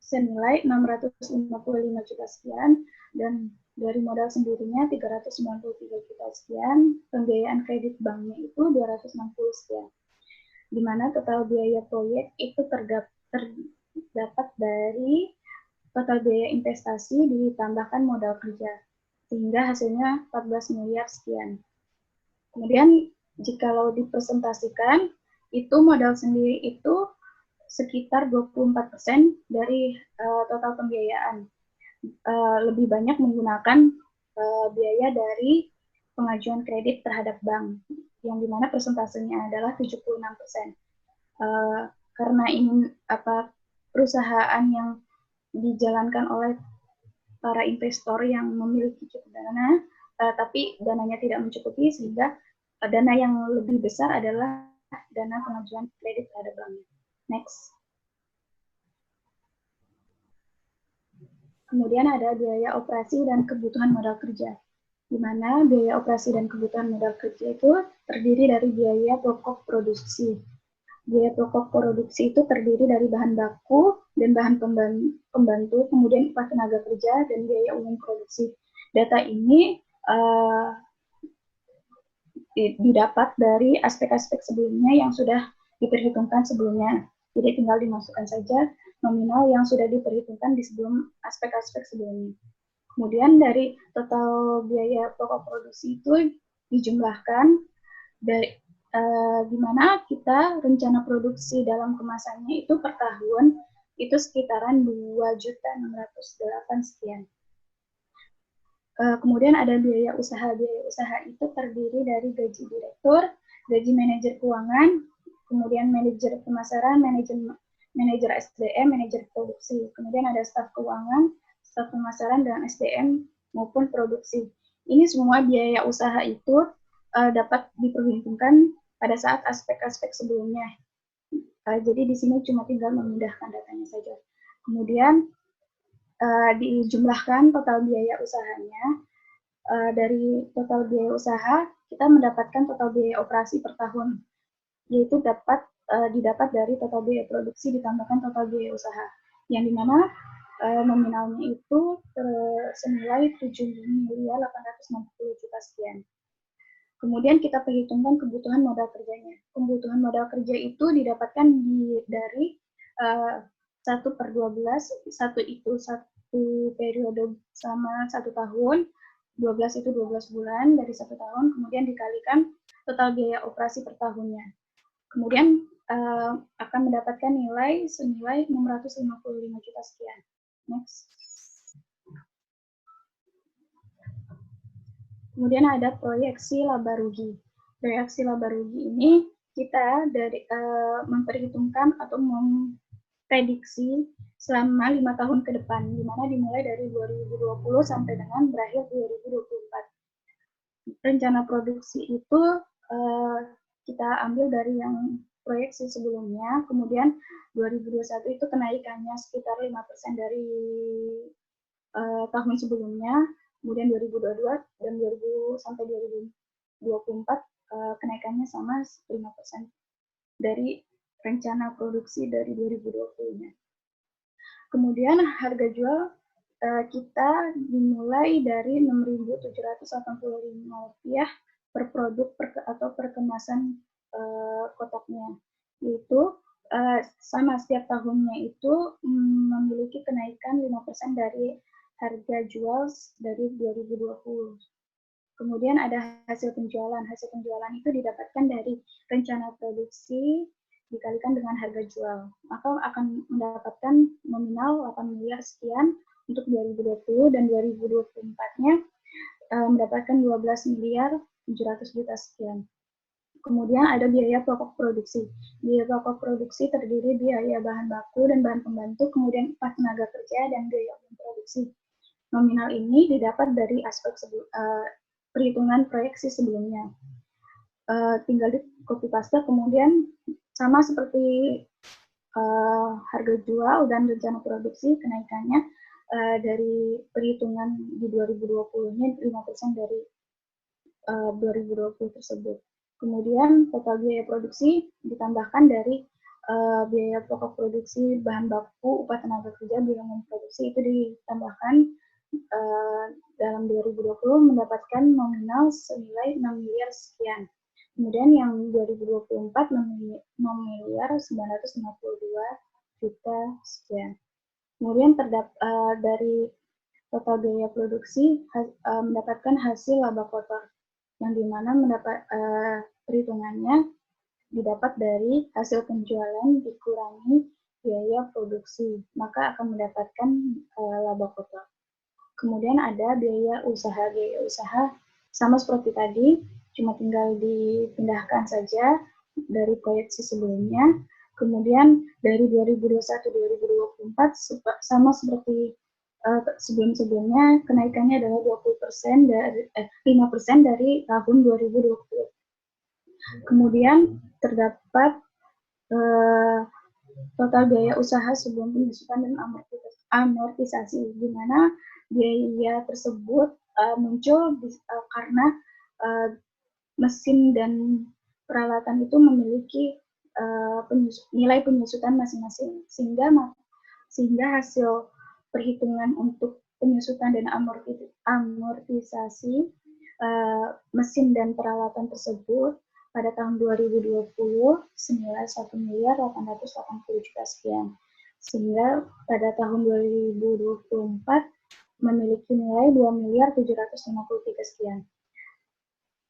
senilai 655 juta sekian, dan dari modal sendirinya 393 juta sekian, pembiayaan kredit banknya itu 260 sekian. Di mana total biaya proyek itu terdapat dari total biaya investasi ditambahkan modal kerja, sehingga hasilnya 14 miliar sekian. Kemudian jikalau dipresentasikan, itu modal sendiri itu sekitar 24% dari total pembiayaan. Lebih banyak menggunakan biaya dari pengajuan kredit terhadap bank, yang dimana persentasenya adalah 76%. Karena ini perusahaan yang dijalankan oleh para investor yang memiliki cukup dana, tapi dananya tidak mencukupi, sehingga dana yang lebih besar adalah dana pengajuan kredit terhadap bank. Next. Kemudian ada biaya operasi dan kebutuhan modal kerja, di mana biaya operasi dan kebutuhan modal kerja itu terdiri dari biaya pokok produksi. Biaya pokok produksi itu terdiri dari bahan baku dan bahan pembantu, kemudian upah tenaga kerja, dan biaya umum produksi. Data ini didapat dari aspek-aspek sebelumnya yang sudah diperhitungkan sebelumnya. Jadi tinggal dimasukkan saja nominal yang sudah diperhitungkan di sebelum aspek-aspek sebelumnya. Kemudian dari total biaya pokok produksi itu dijumlahkan dari di mana kita rencana produksi dalam kemasannya itu per tahun itu sekitaran 2.608.000 sekian. Kemudian ada biaya usaha. Biaya usaha itu terdiri dari gaji direktur, gaji manajer keuangan, kemudian manajer pemasaran, manajer SDM, manajer produksi. Kemudian ada staf keuangan, staf pemasaran, dan SDM maupun produksi. Ini semua biaya usaha itu dapat diperhitungkan pada saat aspek-aspek sebelumnya. Jadi di sini cuma tinggal memindahkan datanya saja. Kemudian dijumlahkan total biaya usahanya. Dari total biaya usaha, kita mendapatkan total biaya operasi per tahun, yaitu didapat dari total biaya produksi ditambahkan total biaya usaha, yang dimana nominalnya itu senilai 7.860.000 sekian. Kemudian kita perhitungkan kebutuhan modal kerjanya. Kebutuhan modal kerja itu didapatkan dari 1/12, satu itu satu periode sama 1 tahun, 12 itu 12 bulan dari 1 tahun, kemudian dikalikan total biaya operasi per tahunnya. Kemudian akan mendapatkan nilai senilai 655 juta sekian. Next. Kemudian ada proyeksi laba rugi. Proyeksi laba rugi ini kita memperhitungkan atau memprediksi selama 5 tahun ke depan, di mana dimulai dari 2020 sampai dengan berakhir 2024. Rencana produksi itu kita ambil dari yang proyeksi sebelumnya, kemudian 2021 itu kenaikannya sekitar 5% dari tahun sebelumnya, kemudian 2022 dan 2000 sampai 2024 kenaikannya sama 5% dari rencana produksi dari 2020-nya. Kemudian harga jual kita dimulai dari Rp6.785 per produk atau per kemasan kotaknya. Yaitu sama setiap tahunnya itu memiliki kenaikan 5% dari harga jual dari 2020. Kemudian ada hasil penjualan. Hasil penjualan itu didapatkan dari rencana produksi dikalikan dengan harga jual. Maka akan mendapatkan nominal 8 miliar sekian untuk 2020 dan 2024-nya mendapatkan 12 miliar 700 juta sekian. Kemudian ada biaya pokok produksi. Biaya pokok produksi terdiri biaya bahan baku dan bahan pembantu, kemudian upah tenaga kerja dan biaya produksi. Nominal ini didapat dari aspek perhitungan proyeksi sebelumnya. Tinggal di copy paste, kemudian sama seperti harga jual dan rencana produksi, kenaikannya dari perhitungan di 2020-nya 5% dari 2020 tersebut. Kemudian total biaya produksi ditambahkan dari biaya pokok produksi, bahan baku, upah tenaga kerja, biaya memproduksi itu ditambahkan dalam 2020 mendapatkan nominal senilai 6 miliar sekian. Kemudian yang 2024 6 miliar 952 juta sekian. Kemudian dari total biaya produksi mendapatkan hasil laba kotor, yang dimana perhitungannya didapat dari hasil penjualan dikurangi biaya produksi, maka akan mendapatkan laba kotor. Kemudian ada biaya usaha. Biaya usaha sama seperti tadi, cuma tinggal dipindahkan saja dari proyeksi sebelumnya. Kemudian dari 2021-2024 sama seperti sebelum-sebelumnya, kenaikannya adalah 5% dari tahun 2020. Kemudian terdapat total biaya usaha sebelum penyusutan dan amortisasi, di mana biaya tersebut muncul karena mesin dan peralatan itu memiliki nilai penyusutan masing-masing, sehingga hasil perhitungan untuk penyusutan dan amortisasi mesin dan peralatan tersebut pada tahun 2020 senilai 1 miliar 880 juta sekian. Sehingga pada tahun 2024 memiliki nilai 2 miliar 753 sekian.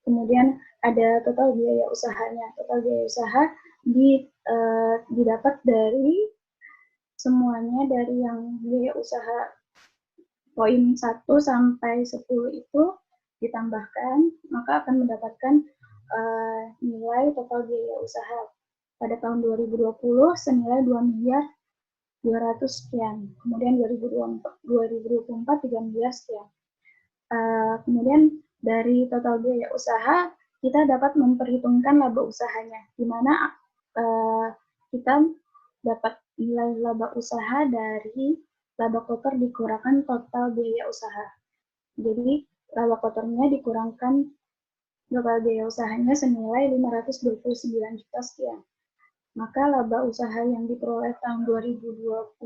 Kemudian ada total biaya usahanya. Total biaya usaha didapat dari semuanya, dari yang biaya usaha poin 1 sampai 10 itu ditambahkan, maka akan mendapatkan nilai total biaya usaha pada tahun 2020 senilai 2 miliar 200 sekian. Kemudian 2024 3 miliar sekian. Kemudian dari total biaya usaha kita dapat memperhitungkan laba usahanya, di mana kita dapat nilai laba usaha dari laba kotor dikurangkan total biaya usaha. Jadi laba kotornya dikurangkan total biaya usahanya senilai 529 juta sekian. Maka laba usaha yang diperoleh tahun 2024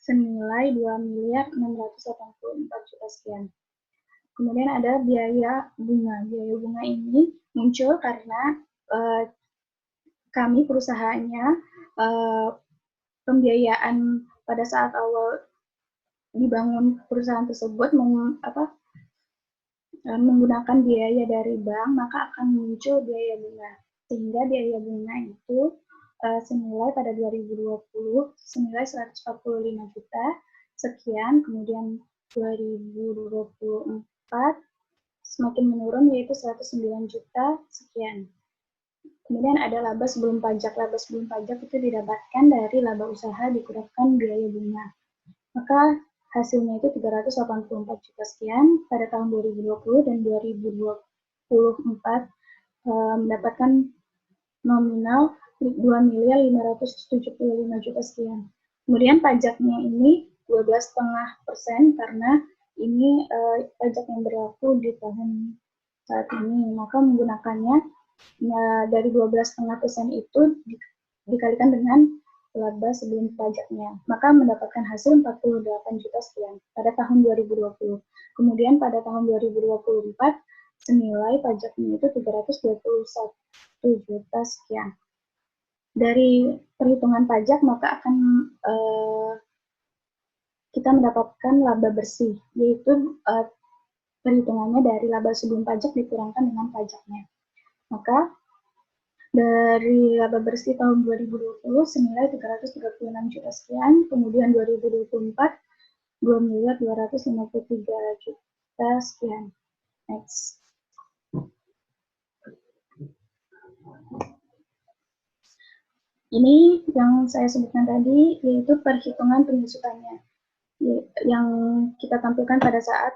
senilai 2 miliar 684 juta sekian. Kemudian ada biaya bunga. Biaya bunga ini muncul karena kami perusahaannya pembiayaan pada saat awal dibangun perusahaan tersebut menggunakan biaya dari bank, maka akan muncul biaya bunga. Sehingga biaya bunga itu senilai pada 2020 senilai 145 juta sekian, kemudian 2024 semakin menurun yaitu 109 juta sekian. Kemudian ada laba sebelum pajak. Laba sebelum pajak itu didapatkan dari laba usaha dikurangkan biaya bunga. Maka hasilnya itu 384 juta sekian pada tahun 2020 dan 2024 mendapatkan nominal 2.575 juta sekian. Kemudian pajaknya ini 12,5% karena ini pajak yang berlaku di tahun saat ini. Maka menggunakannya dari 12,5% itu dikalikan dengan laba sebelum pajaknya, maka mendapatkan hasil 48 juta sekian pada tahun 2020. Kemudian pada tahun 2024 senilai pajaknya itu 321 juta sekian. Dari perhitungan pajak maka akan kita mendapatkan laba bersih, yaitu perhitungannya dari laba sebelum pajak dikurangkan dengan pajaknya. Maka dari laba bersih tahun 2020 senilai 336 juta sekian, kemudian 2024 2.253 juta sekian. Next. Ini yang saya sebutkan tadi, yaitu perhitungan penyusutannya, yang kita tampilkan pada saat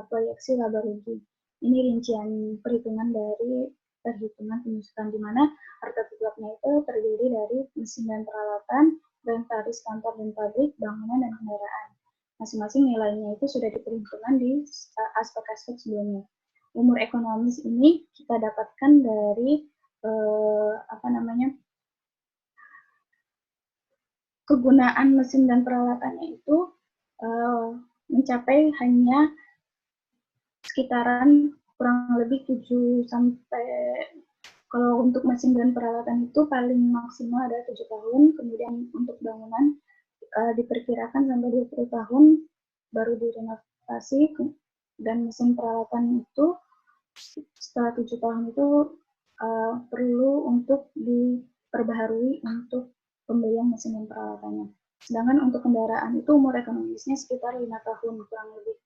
proyeksi laba rugi. Ini rincian perhitungan dari perhitungan penyusutan, di mana harta tetapnya itu terdiri dari mesin dan peralatan, inventaris kantor dan pabrik, bangunan, dan kendaraan. Masing-masing nilainya itu sudah diperhitungkan di aspek-aspek sebelumnya. Umur ekonomis ini kita dapatkan dari kegunaan mesin dan peralatannya itu mencapai hanya sekitaran kurang lebih 7 sampai, kalau untuk mesin dan peralatan itu paling maksimal ada 7 tahun, kemudian untuk bangunan diperkirakan sampai 20 tahun baru direnovasi, dan mesin peralatan itu setelah 7 tahun itu perlu untuk diperbaharui untuk pembelian mesin dan peralatannya. Sedangkan untuk kendaraan itu umur ekonomisnya sekitar 5 tahun kurang lebih.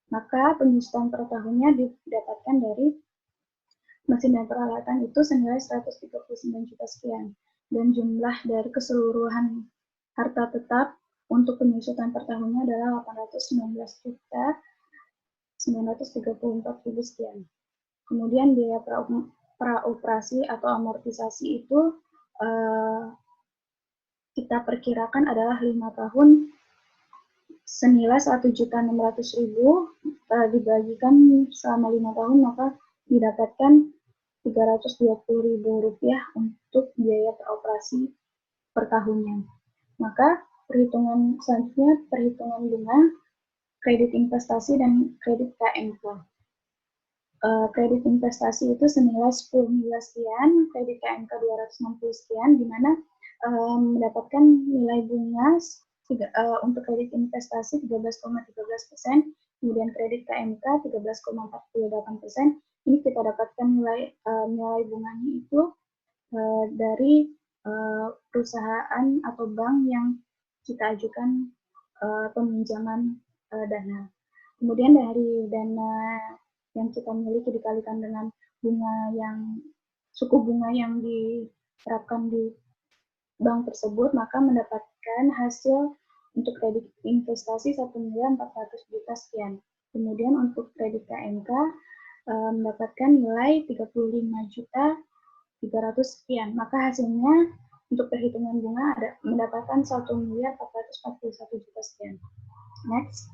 Maka penyusutan per tahunnya didapatkan dari mesin dan peralatan itu senilai 139 juta sekian. Dan jumlah dari keseluruhan harta tetap untuk penyusutan per tahunnya adalah 819 juta 934 ribu sekian. Kemudian biaya praoperasi atau amortisasi itu kita perkirakan adalah 5 tahun senilai 1.600.000 dibagikan selama 5 tahun, maka didapatkan Rp320.000 untuk biaya peroperasi per tahunnya. Maka perhitungan selanjutnya perhitungan bunga, kredit investasi, dan kredit KMK. Kredit investasi itu senilai 10 miliar sekian, kredit KMK 260 sekian, di mana mendapatkan nilai bunga untuk kredit investasi 13,13%, kemudian kredit KMK 13,48%. Ini kita dapatkan nilai bunganya itu dari perusahaan atau bank yang kita ajukan peminjaman dana. Kemudian dari dana yang kita miliki dikalikan dengan suku bunga yang diterapkan di bank tersebut, maka mendapatkan hasil untuk kredit investasi 1.400 juta sekian. Kemudian untuk kredit KMK mendapatkan nilai 35 juta 300 sekian. Maka hasilnya untuk perhitungan bunga mendapatkan 1.441 juta sekian. Next.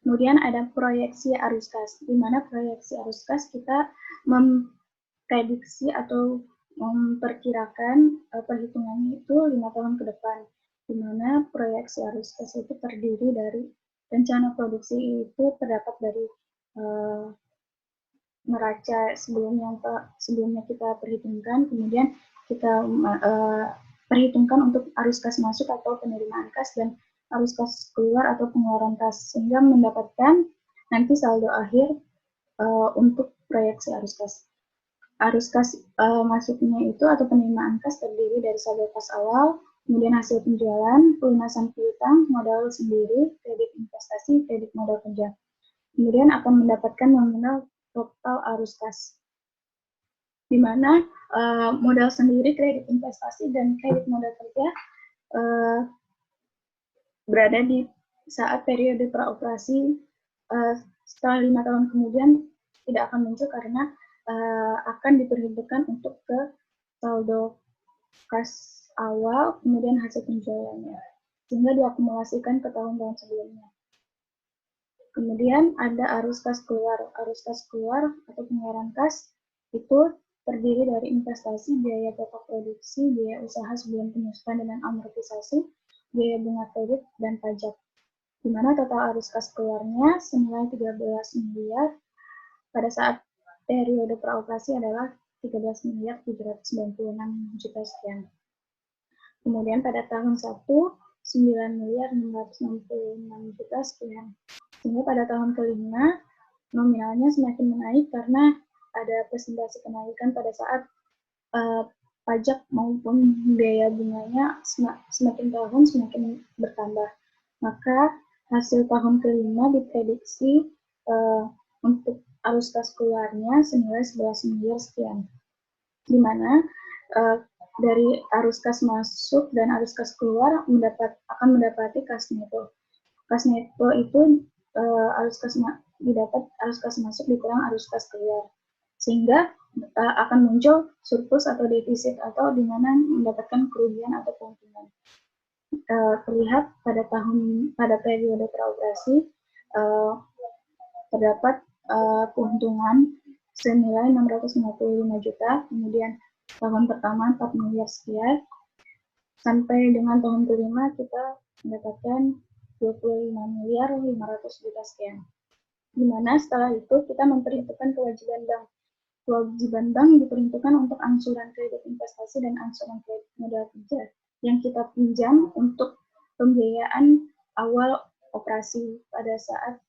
Kemudian ada proyeksi arus kas, di mana proyeksi arus kas kita memprediksi atau memperkirakan perhitungannya itu 5 tahun ke depan, di mana proyeksi arus kas itu terdiri dari rencana produksi itu terdapat dari neraca sebelumnya kita perhitungkan, kemudian kita perhitungkan untuk arus kas masuk atau penerimaan kas, dan arus kas keluar atau pengeluaran kas, sehingga mendapatkan nanti saldo akhir untuk proyeksi arus kas. Arus kas masuknya itu atau penerimaan kas terdiri dari saldo kas awal, kemudian hasil penjualan, pelunasan piutang, modal sendiri, kredit investasi, kredit modal kerja. kemudian akan mendapatkan nominal total arus kas, di mana modal sendiri, kredit investasi, dan kredit modal kerja berada di saat periode praoperasi. Setelah 5 tahun kemudian tidak akan muncul karena akan diperhitungkan untuk ke saldo kas awal, kemudian hasil penjualannya, sehingga diakumulasikan ke tahun-tahun sebelumnya. Kemudian ada arus kas keluar. Arus kas keluar atau pengeluaran kas itu terdiri dari investasi, biaya pokok produksi, biaya usaha sebelum penyusutan dan amortisasi, biaya bunga kredit, dan pajak. Di mana total arus kas keluarnya senilai 13 miliar pada saat periode praoperasi adalah 13 miliar 796 juta sekian. Kemudian pada tahun 1, 9 miliar 666 juta sekian. Sehingga pada tahun kelima, nominalnya semakin menaik karena ada presentasi kenaikan pada saat pajak maupun biaya bunganya semakin tahun semakin bertambah. Maka hasil tahun kelima diprediksi untuk arus kas keluarnya senilai 11 miliar sekian. Di mana dari arus kas masuk dan arus kas keluar akan mendapati kas neto. Kas neto itu arus kas masuk dikurang arus kas keluar, sehingga akan muncul surplus atau defisit, atau di mana mendapatkan kerugian atau keuntungan. Terlihat pada periode praoperasi terdapat keuntungan senilai 655 juta, kemudian tahun pertama 4 miliar sekian, sampai dengan tahun kelima kita mendapatkan 25 miliar 500 juta sekian. Di mana setelah itu kita memperhitungkan kewajiban bank. Kewajiban bank diperuntukkan untuk angsuran kredit investasi dan angsuran kredit modal kerja yang kita pinjam untuk pembiayaan awal operasi pada saat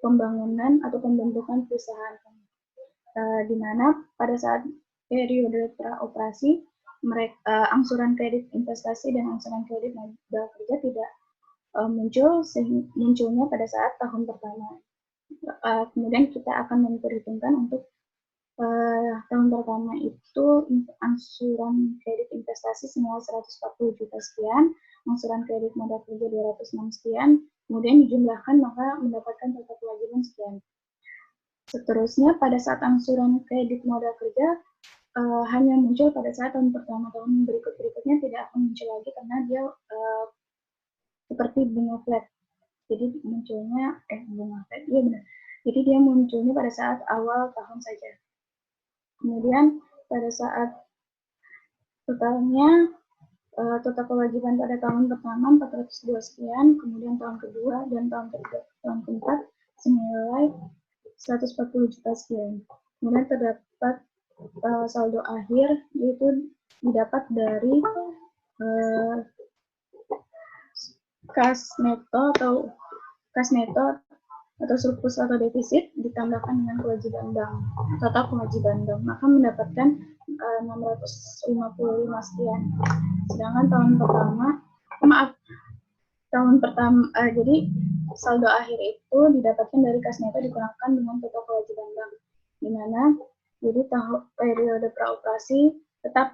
pembangunan atau pembentukan perusahaan. Di mana pada saat periode praoperasi, angsuran kredit investasi dan angsuran kredit modal kerja tidak munculnya pada saat tahun pertama. Kemudian kita akan memperhitungkan untuk tahun pertama itu angsuran kredit investasi senilai 140 juta sekian, angsuran kredit modal kerja 206 sekian, kemudian dijumlahkan maka mendapatkan total kewajiban sekian. Seterusnya pada saat angsuran kredit modal kerja hanya muncul pada saat tahun pertama. Tahun berikutnya tidak akan muncul lagi karena dia seperti bunga flat. Jadi munculnya bunga flat, iya benar. Jadi dia munculnya pada saat awal tahun saja. Kemudian pada saat totalnya total kewajiban pada tahun pertama 402 sekian, kemudian tahun kedua dan tahun ketiga, tahun keempat senilai 140 juta sekian. Kemudian terdapat saldo akhir, yaitu didapat dari kas neto atau surplus atau defisit ditambahkan dengan kewajiban bank, total kewajiban bank, maka mendapatkan 655 sekian. Sedangkan jadi saldo akhir itu didapatkan dari kas neto dikurangkan dengan total kewajiban bank, di mana jadi periode praoperasi tetap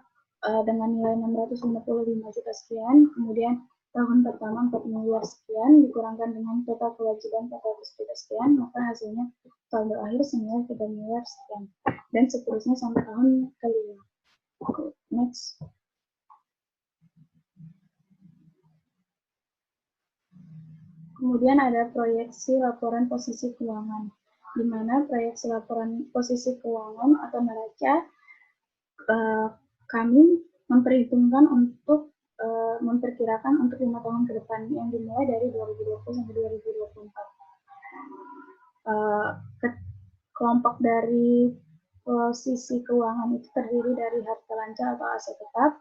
dengan nilai 655 juta sekian, kemudian tahun pertama 4 miliar sekian dikurangkan dengan total kewajiban 400 juta sekian, maka hasilnya saldo akhir senilai 3 miliar sekian, dan seterusnya sampai tahun kelima. Next. Kemudian ada proyeksi laporan posisi keuangan, di mana proyeksi laporan posisi keuangan atau neraca kami memperhitungkan untuk memperkirakan untuk 5 tahun ke depan yang dimulai dari 2020 sampai 2024. Kelompok dari posisi keuangan itu terdiri dari harta lancar atau aset tetap,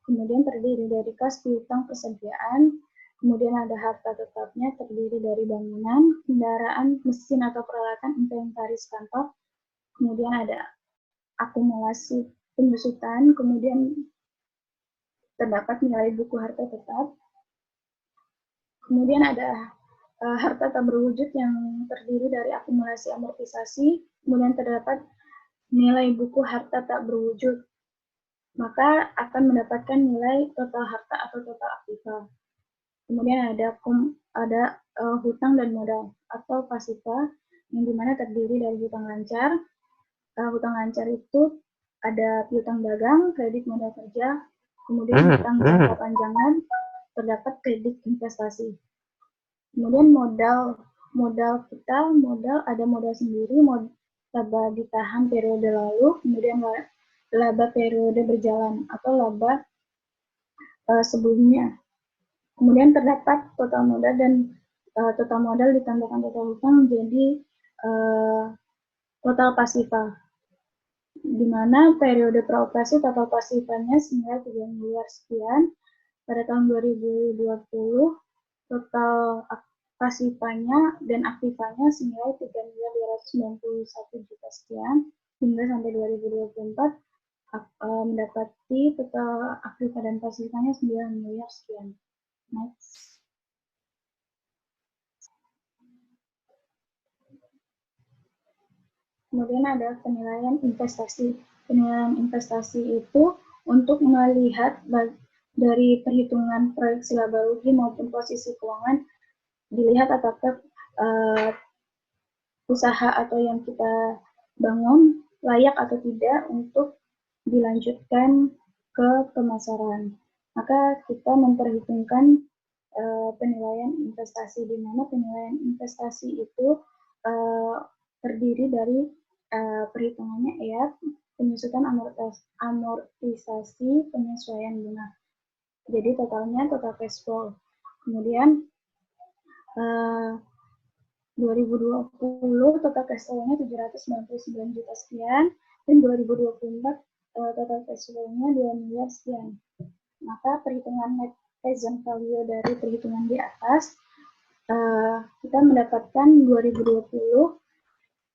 kemudian terdiri dari kas piutang persediaan, kemudian ada harta tetapnya terdiri dari bangunan, kendaraan, mesin atau peralatan, inventaris kantor, kemudian ada akumulasi penyusutan, kemudian terdapat nilai buku harta tetap, kemudian ada harta tak berwujud yang terdiri dari akumulasi amortisasi, kemudian terdapat nilai buku harta tak berwujud, maka akan mendapatkan nilai total harta atau total aktiva. Kemudian ada hutang dan modal atau pasifa, yang dimana terdiri dari hutang lancar. Hutang lancar itu ada piutang dagang, kredit modal kerja, kemudian hutang jangka panjangan, terdapat kredit investasi. Kemudian modal kita, ada modal sendiri, laba ditahan periode lalu, kemudian laba periode berjalan atau laba sebelumnya. Kemudian terdapat total modal dan total modal ditambahkan total hutang menjadi total pasifa, di mana periode praoperasi total pasifanya senilai 3 miliar sekian. Pada tahun 2020 total pasifanya dan aktifanya senilai 3.291 juta sekian, hingga sampai 2024 mendapati total aktiva dan pasifanya 9 miliar sekian. Next. Kemudian ada penilaian investasi. Penilaian investasi itu untuk melihat dari perhitungan proyeksi laba rugi maupun posisi keuangan, dilihat apakah usaha atau yang kita bangun layak atau tidak untuk dilanjutkan ke pemasaran. Maka kita memperhitungkan penilaian investasi, di mana penilaian investasi itu terdiri dari perhitungannya EAT, penyusutan amortisasi, penyesuaian bunga. Jadi totalnya total cash flow. Kemudian 2020 total cash flow-nya 799 juta sekian, dan 2024 total cash flow-nya 2 miliar sekian. Maka perhitungan net present value dari perhitungan di atas, kita mendapatkan 2020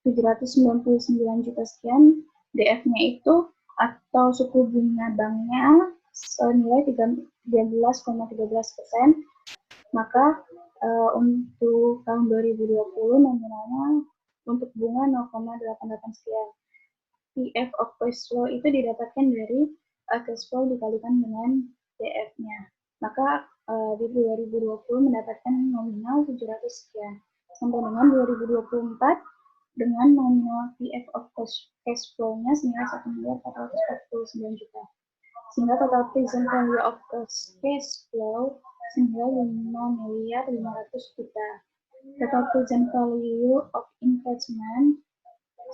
799 juta sekian, DF-nya itu atau suku bunga banknya senilai 13,13%, maka untuk tahun 2020 nominalnya untuk bunga 0,88 sekian. PF of cash flow itu didapatkan dari cash flow dikalikan dengan DF-nya. Maka di 2020 mendapatkan nominal 700 sekian. Sampai dengan 2024 dengan nominal PF of cash flow-nya senilai 1.449 juta. Sehingga total present value of cash flow senilai 5.500 juta. Total present value of investment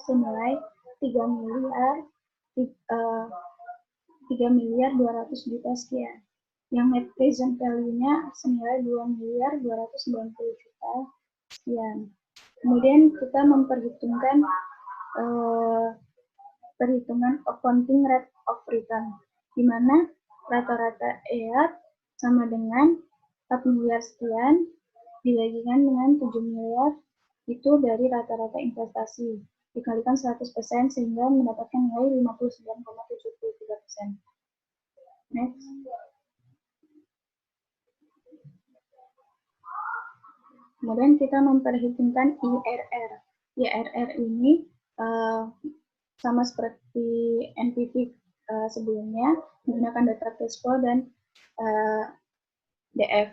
senilai 3.200 juta sekian. Yang net present value-nya senilai 2.290 juta sekian. Kemudian kita memperhitungkan perhitungan accounting rate of return, di mana rata-rata EAT sama dengan 4 miliar sekian dibagikan dengan 7 miliar itu dari rata-rata investasi, dikalikan 100% sehingga mendapatkan nilai 59,73%. Next. Kemudian kita memperhitungkan IRR. IRR ini sama seperti NPV sebelumnya, menggunakan data cash flow dan DF.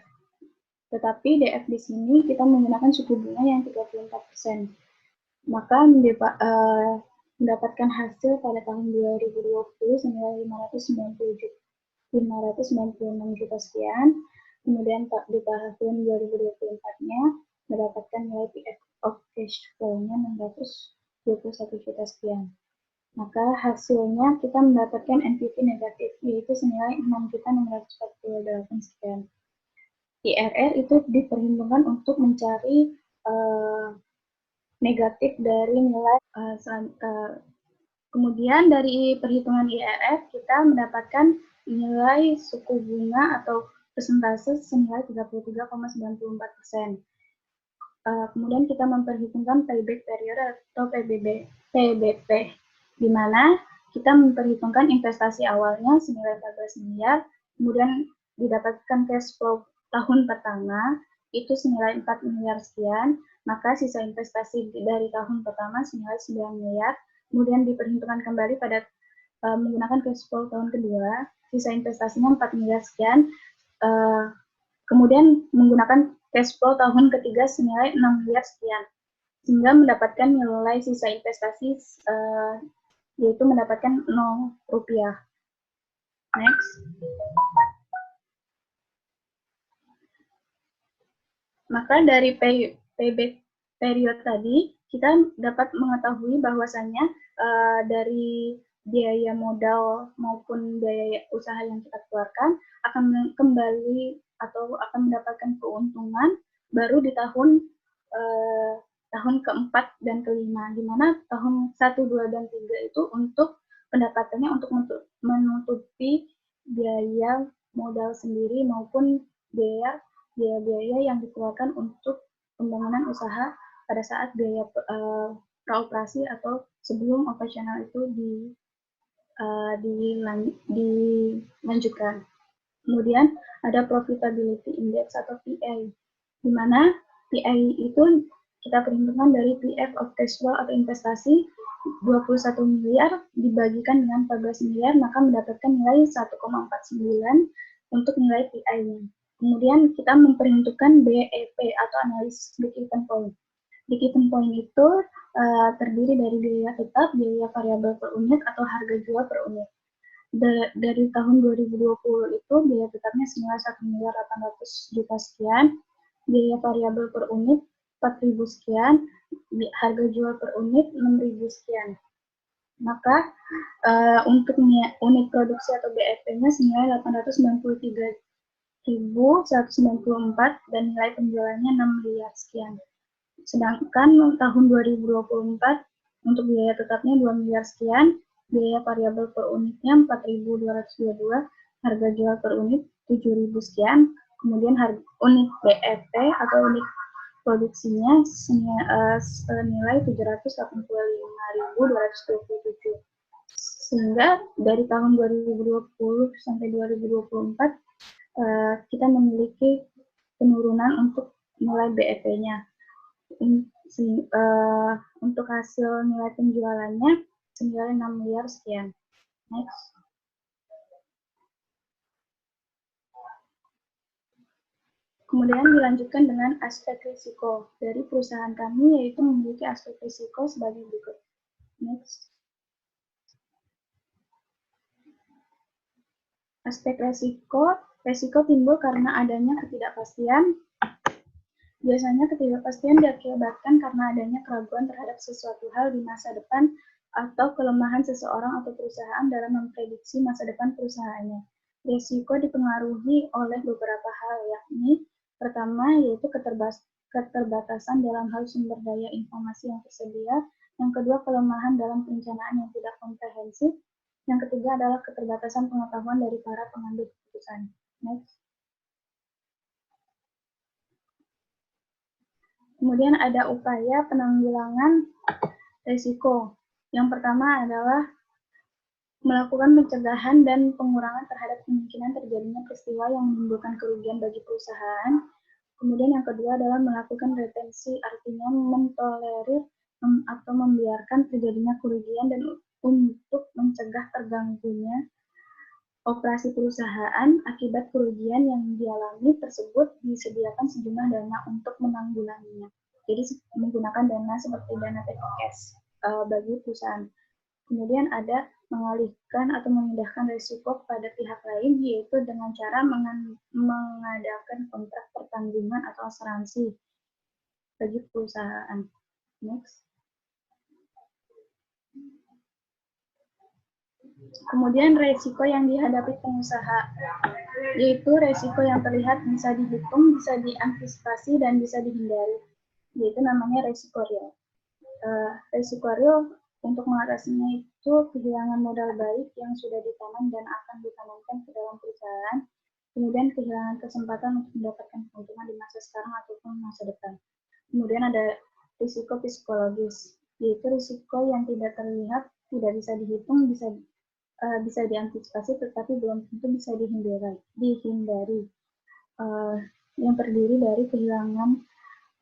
Tetapi DF di sini kita menggunakan suku bunga yang 34%. Maka mendapatkan hasil pada tahun 2020 senilai 596 juta sekian. Kemudian di tahun 2024-nya mendapatkan nilai PF of cash flow-nya 621 juta sekian. Maka hasilnya kita mendapatkan NPV negatif, yaitu senilai 6.648 sekian. IRR itu diperhitungkan untuk mencari negatif dari nilai. Kemudian dari perhitungan IRR kita mendapatkan nilai suku bunga atau persentase senilai 33,94%. Kemudian kita memperhitungkan payback period atau PBP, di mana kita memperhitungkan investasi awalnya senilai 14 miliar, kemudian didapatkan cash flow tahun pertama itu senilai 4 miliar sekian, maka sisa investasi dari tahun pertama senilai 9 miliar, kemudian diperhitungkan kembali pada menggunakan cash flow tahun kedua, sisa investasinya 4 miliar sekian, kemudian menggunakan cash flow tahun ketiga senilai 6 miliar sekian, sehingga mendapatkan nilai sisa investasi yaitu mendapatkan 0 rupiah. Next. Maka dari periode tadi, kita dapat mengetahui bahwasannya dari biaya modal maupun biaya usaha yang kita keluarkan akan kembali atau akan mendapatkan keuntungan baru di tahun keempat dan kelima, di mana tahun 1, 2, dan 3 itu untuk pendapatannya untuk menutupi biaya modal sendiri maupun biaya yang dikeluarkan untuk pembangunan usaha pada saat biaya praoperasi atau sebelum operasional itu dilanjutkan. Kemudian ada profitability index atau PI, di mana PI itu kita perhitungkan dari PF of cash flow atau investasi 21 miliar dibagikan dengan 14 miliar, maka mendapatkan nilai 1,49 untuk nilai PI-nya. Kemudian kita memperhitungkan BEP atau analisis break-even point. Break-even point itu terdiri dari biaya tetap, biaya variabel per unit, atau harga jual per unit. Dari tahun 2020 itu biaya tetapnya senilai 1.800.000.000 sekian, biaya variabel per unit 4.000 sekian, harga jual per unit 6.000 sekian. Maka untuk unit produksi atau BEP-nya senilai 893.194 dan nilai penjualannya 6 miliar sekian. Sedangkan tahun 2024 untuk biaya tetapnya 2 miliar sekian, biaya variabel per unitnya 4.222, harga jual per unit 7.000 sekian, kemudian harga unit BEP atau unit produksinya senilai 785.227. Sehingga dari tahun 2020 sampai 2024 kita memiliki penurunan untuk nilai BEP-nya. Untuk hasil nilai penjualannya senilai 6 miliar sekian. Next. Kemudian dilanjutkan dengan aspek risiko. Dari perusahaan kami yaitu memiliki aspek risiko sebagai berikut. Next. Aspek risiko timbul karena adanya ketidakpastian. Biasanya ketidakpastian diakibatkan karena adanya keraguan terhadap sesuatu hal di masa depan atau kelemahan seseorang atau perusahaan dalam memprediksi masa depan perusahaannya. Risiko dipengaruhi oleh beberapa hal, yakni pertama yaitu keterbatasan dalam hal sumber daya informasi yang tersedia, yang kedua kelemahan dalam perencanaan yang tidak komprehensif, yang ketiga adalah keterbatasan pengetahuan dari para pengambil keputusan. Next. Kemudian ada upaya penanggulangan risiko. Yang pertama adalah melakukan pencegahan dan pengurangan terhadap kemungkinan terjadinya peristiwa yang menimbulkan kerugian bagi perusahaan. Kemudian yang kedua adalah melakukan retensi, artinya mentolerir atau membiarkan terjadinya kerugian dan untuk mencegah terganggunya operasi perusahaan akibat kerugian yang dialami tersebut disediakan sejumlah dana untuk menanggulanginya. Jadi menggunakan dana seperti dana cash bagi perusahaan. Kemudian ada mengalihkan atau memindahkan risiko kepada pihak lain, yaitu dengan cara mengadakan kontrak pertanggungan atau asuransi bagi perusahaan. Next. Kemudian risiko yang dihadapi pengusaha, yaitu risiko yang terlihat bisa dihitung, bisa diantisipasi, dan bisa dihindari, yaitu namanya risiko real. Risiko real untuk mengatasinya itu kehilangan modal baik yang sudah ditanam dan akan ditanamkan ke dalam perusahaan, kemudian kehilangan kesempatan untuk mendapatkan keuntungan di masa sekarang ataupun masa depan. Kemudian ada risiko psikologis, yaitu risiko yang tidak terlihat, tidak bisa dihitung, bisa diantisipasi, tetapi belum tentu bisa dihindari. yang terdiri dari kehilangan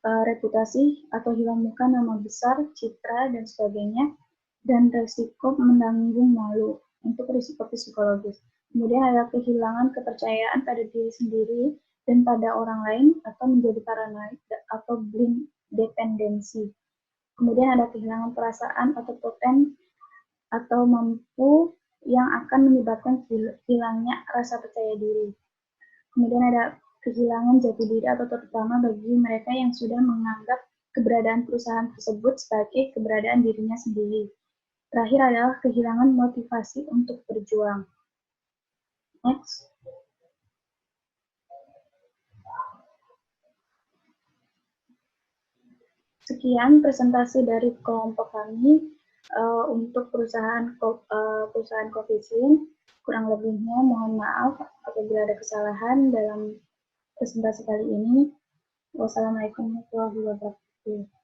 reputasi atau hilang muka, nama besar, citra, dan sebagainya, dan resiko menanggung malu untuk risiko psikologis. Kemudian ada kehilangan kepercayaan pada diri sendiri dan pada orang lain atau menjadi paranoid atau blind dependensi. Kemudian ada kehilangan perasaan atau poten atau mampu yang akan menyebabkan hilangnya rasa percaya diri. Kemudian ada kehilangan jati diri atau terutama bagi mereka yang sudah menganggap keberadaan perusahaan tersebut sebagai keberadaan dirinya sendiri. Terakhir adalah kehilangan motivasi untuk berjuang. Next. Sekian presentasi dari kelompok kami untuk perusahaan Covisin. Kurang lebihnya mohon maaf apabila ada kesalahan dalam presentasi kali ini. Wassalamualaikum warahmatullahi wabarakatuh.